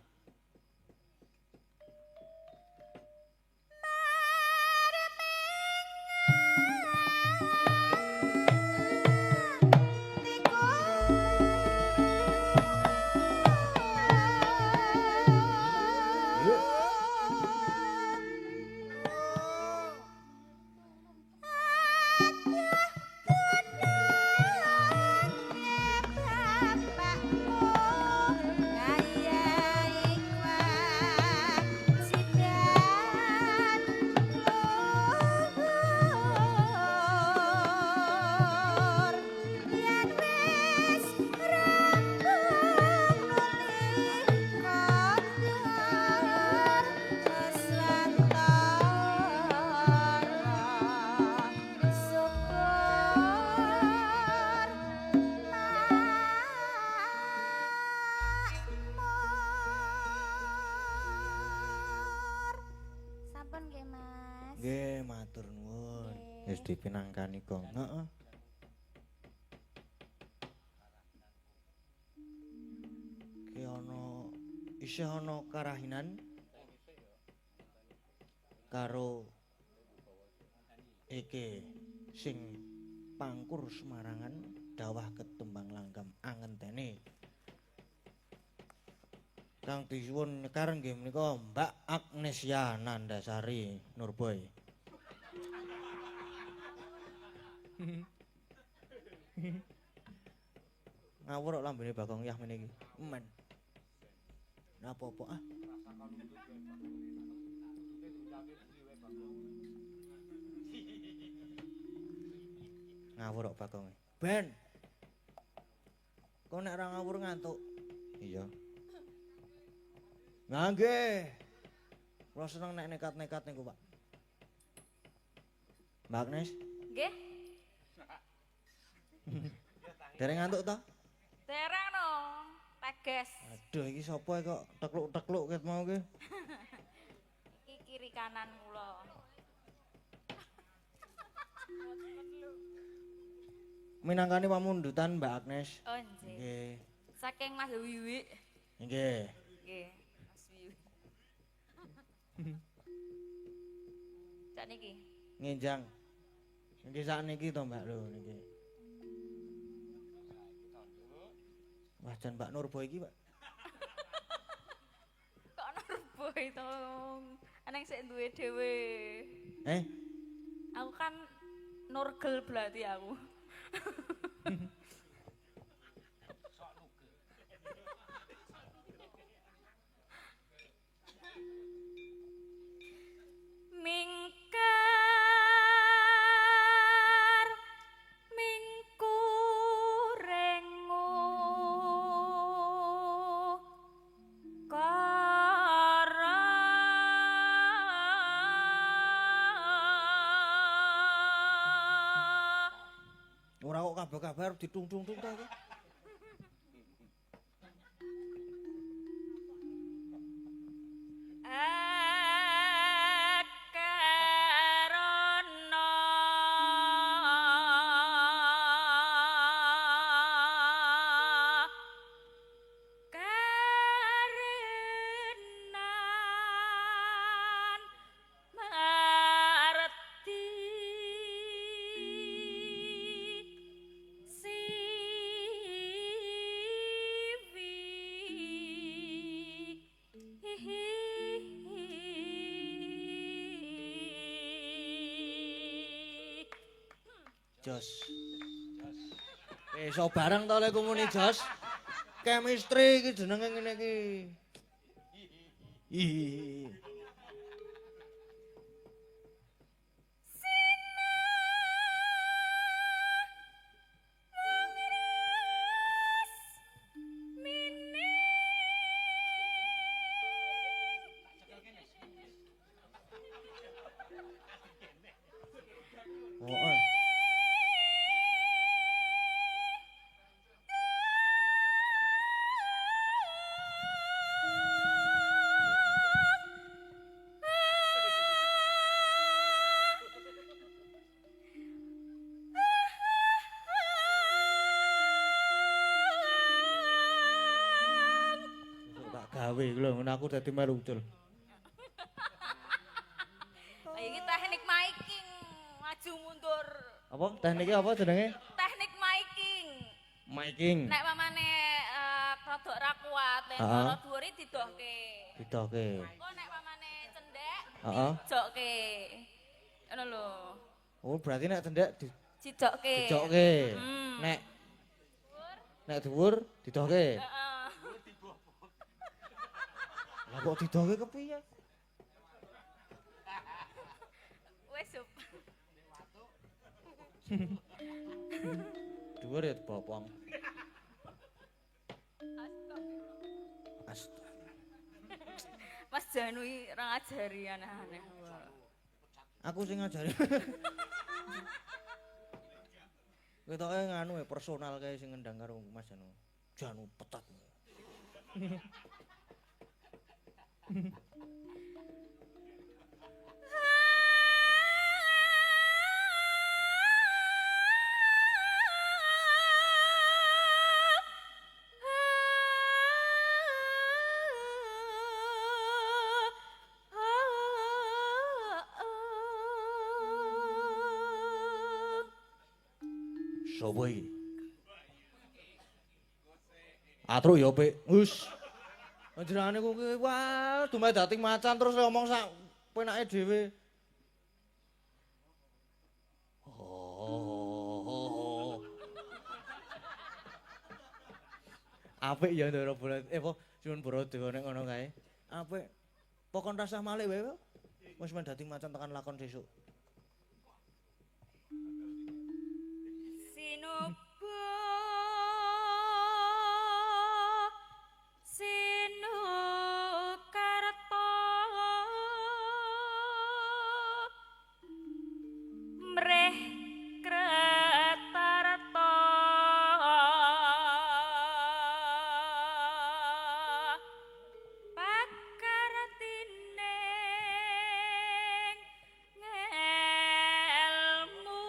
Nggih, matur nuwun. Wis dipinangkani, Gong. Heeh. Ki isih ana karahinan karo iki sing pangkur Semarangan dawah ketembang langgam angentene. Kang disuwun nyekar nggih menika Mbak Agnesia Nandasari Nurboy. Ngawur kok lambene Bagong Yah meniki. Men. Napa-apa ah. Ngawur kok Bagong. Ben. Kok nek ora ngawur ngantuk. Iya. Nah nggih. Kula seneng nek nekat-nekat niku, Pak. Mbak Agnes? Nggih. Dereng ngantuk to? Dereng no. Teges. Aduh iki sapa kok tekluk-tekluk ket mau ki? Iki kiri kanan kula. Minangkani pamundutan Mbak Agnes. Oh nggih. Nggih. Saking Mas Wiwi. Nggih. Nggih, Mas Wiwi. Cak niki. Ngenjang. Niki sakniki to Mbak lho niki. Wah jan Mbak Nurbo iki, Pak. Kok Nurboy to? Aneng sik duwe dhewe. Aku kan Nurgel berarti aku. Mingkar mingkurengu kara Ora kok kabar-kabar ditung-tung-tung ta iki. Akarana karenan marti Jos. Iso bareng to lek kumuni Jos. Chemistry iki jenenge ngene iki. Ih. Oh, gawe iku lho, ngono aku dadi melu ucul. Iki teknik miking, maju mundur. Apa tekniknya apa jenenge? Teknik miking. Miking. Nek pamane rodok ra kuat, nek Heeh. ora dhuwure didohke. Didoke. Engko nek pamane cendhek, Heeh. dijokke. Ngono lho. Oh, berarti nek cendhek Dijokke. dijokke. Hmm. Nek dhuwur didoke. Heeh. Lah kok didoke kepiye? Wes sup. Dhuwur ya dibopong. Astaga. Mas Janu iki ora ngajari aneh-aneh. Aku sing ngajari. Ketoke nganu personal kae sing ngendang karo Mas Janu. Janu petat. Sopo iki? Atruk ya, Pik. Wis. Panjenengane kuwi wah, dumeh dating macan terus ngomong sak penake dhewe. Oh. Apik ya Ndara Bola. Apa Suwun Baladewa nek ngono kae. Apik. Pokon rasah malih wae. Wis men dating macan tekan lakon sesuk. Sinuba sinukarta mreh kretarta pakartining ngelmu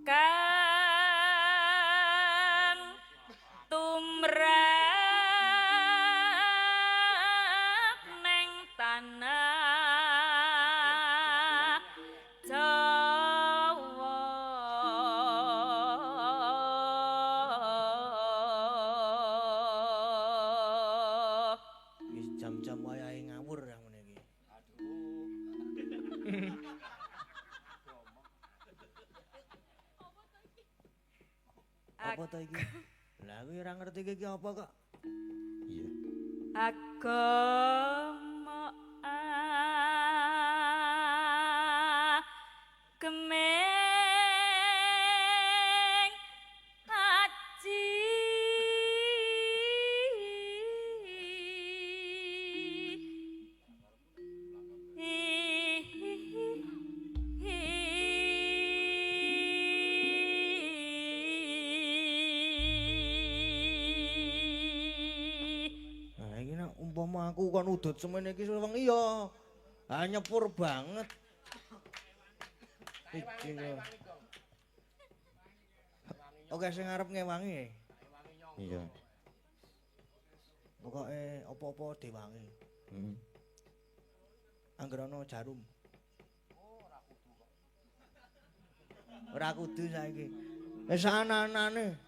kang tumrap neng tanah Jawa. Wis jam-jam wayahe ngawur yang ngene iki. Apa to iki? Lah aku ora ngerti iki apa kok. Iya. Agama gemeng aji Nah iki nek umpama aku kon udut semene iki wengi ya. Ah nyepur banget. Iki lho. Oke sing arep ngewangi. Iya. Pokoke apa-apa diwangi. Heeh. Angger ana jarum. Ora kudu saiki. Wis ana-anane.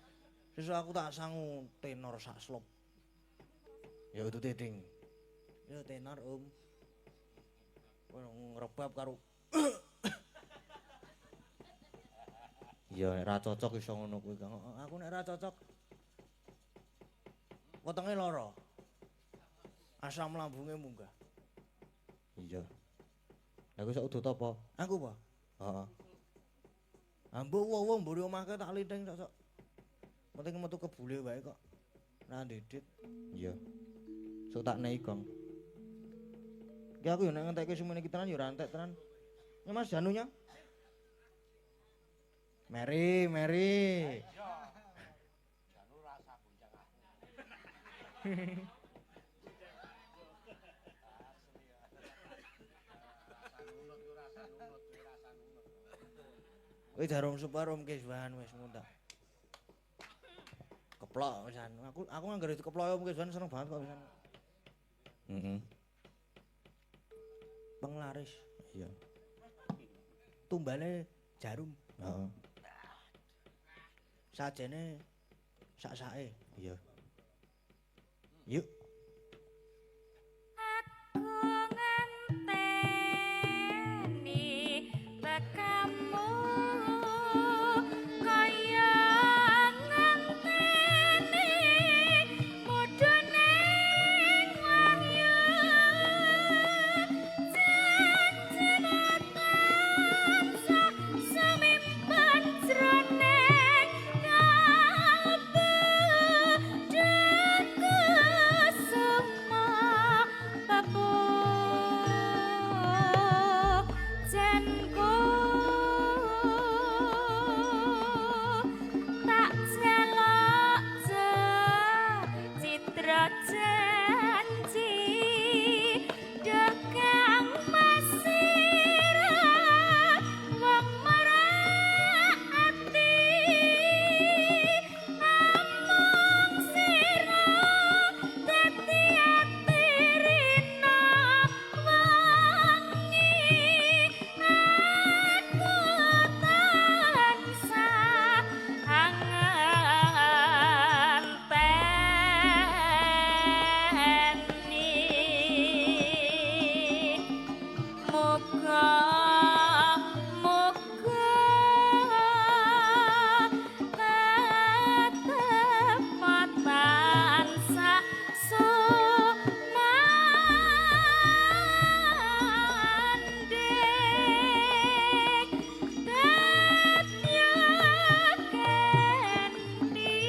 Sesuk aku tak sangu tenor sak slop. Ya kudu teting. Ya tenor, Om. Ngrebab karo Iya nek ra cocok iso ngono kuwi, Kang. Aku nek ra cocok wetenge lara. Asam lambunge munggah. Iya. Lah kowe sok udut apa? Aku apa? Heeh. Ambo wowo mburi omahke tak linting sok-sok. Penting metu kebule wae kok. Ra ndedit. Iya. Sok tak nei, Gong. Ki aku yo nek ngentekke semene iki tenan yo ra entek tenan. Ya Mas Janunya. Mary. Kowe jarum separum Kiswan wis nguntak. Keplok pisan. Aku anggere dikeplok Kiswan seneng banget kok pisan. Heeh. Penglaris. Iya. Tumbale jarum. Heeh. Sajene sak-sake. Iya. Yuk. Aku ngenteni tekamu kaya ngenteni mudhuning wahyu janjenatan sumimpen jroning kalbu deku suma papu janku tak celok citra janji dekang masira wong merak ati amung sira dadi ati rina wangi aku tansah anganteni Moga tetep tansah sumandhing dadya kendi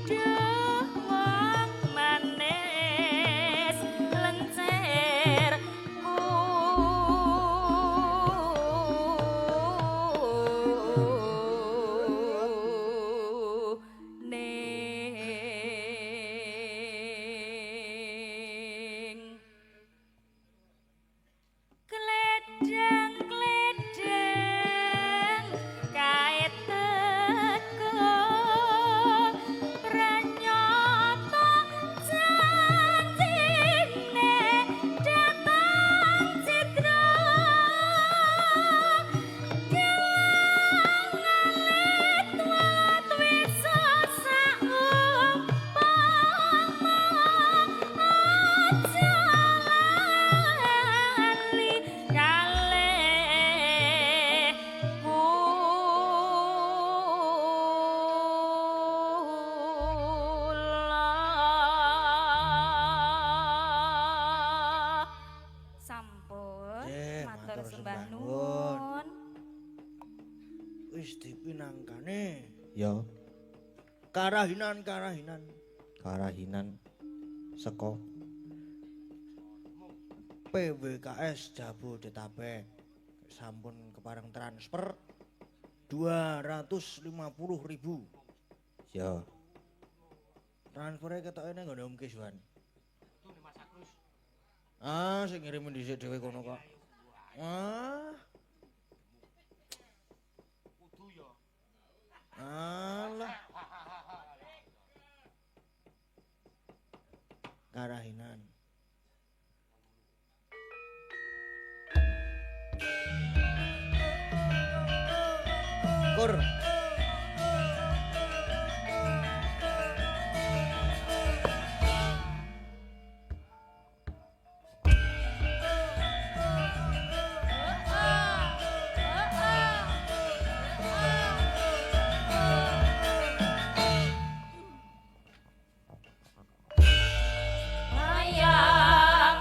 duh wong manis lencer ning Kledang kae teko pranyata janjine datang citra dilangalit wat wisa saumpama aja lali kalih kula sampun Nggih, matur matur sembah sembah nuwun Wis dipinangkane. Ya. Karahinan. Karahinan saka PWKS Jabodetabek sampun kepareng transfer 250.000. Ya. Transfernya ketoke nang nggon Om Kiswan. Ah, sing ngirim dhisik dhewe kono kok. Wah. Kudu ya. Alah. Karahinan. Kur.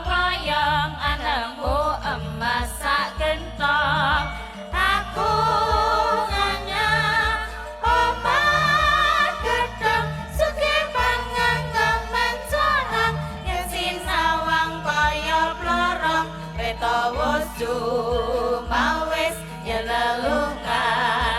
Wayang anangmu emas sak gentong aku nganyang omah gedhong sugih panganggong mencorong yen sinawang kaya plorong reta wus mawis yen lelungan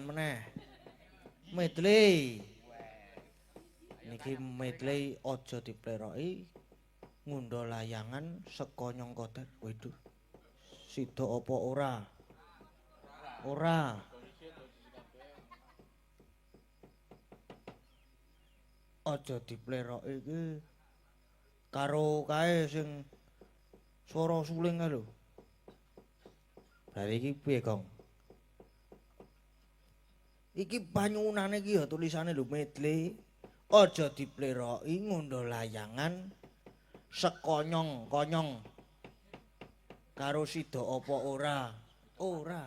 pisan meneh. Medley. Niki medley aja dipleroki ngundha layangan seka Nyongkoter. Waduh. Sida apa ora? Ora. Aja dipleroki iki karo kae sing swara suling kae lho. Berarti iki piye, Gong? Iki panyunane iki ya tulisane lho medley. Aja dipleroki ngundha layangan sekonyong konyong karo sida apa ora? Ora.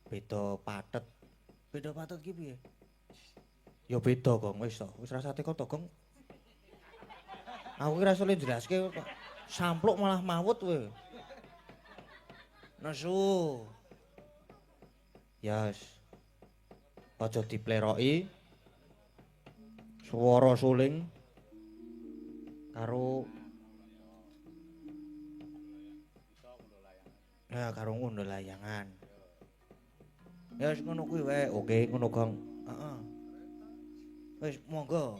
Beda patet. Beda patet ki piye? Ya beda, Gong, wis to. Wis rasa teko to, Gong. Aku ki rasane jelaske kok sampluk malah mawut kowe. Nesu. Yas. Aja dipleroki swara suling karo karo ngundha layangan. Ya wis ngono kuwi wae. Oke, ngono Gong. Heeh. Wis monggo.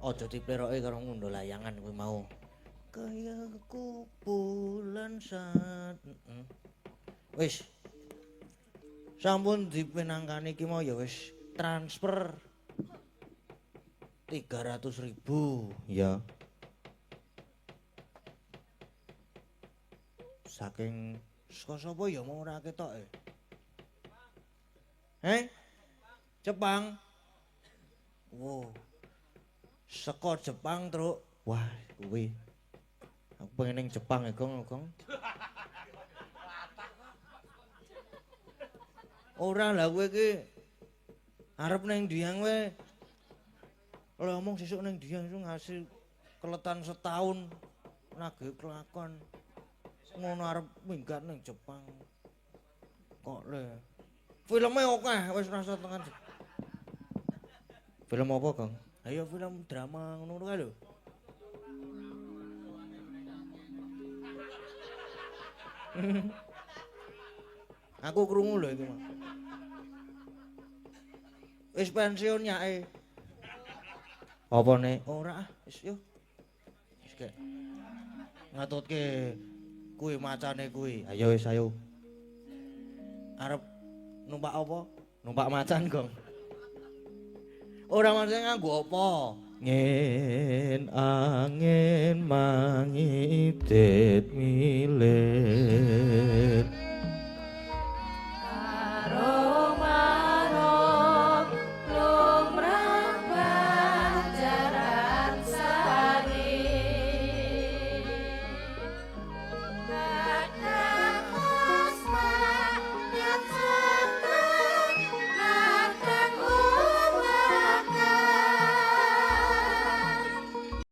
Aja dipleroke karo ngundha layangan kuwi mau. kaya kumpulan saat wis sampun dipinangkani iki mau ya wis transfer 300.000 ya saking saka sapa ya mau ora ketoke Jepang wow saka Jepang truk wah kuwi aku pengen ning Jepang ya Gong ora lah kowe iki arep ning Diang we lha omong sesuk ning Diang iso ngasih keletan setahun nagih kelakon ngono arep minggat ning Jepang kok le filme akeh wis rasa tekan film apa Kang ayo film drama ngono kae lho aku krungu lho iki mah wis pensiun nyake apa nek ora wis yo wis kek ngatutke kuwi macane kuwi ayo wis ayo arep numpak apa numpak macan Gong ora maksudnya nganggo apa ngin angin mangidit milet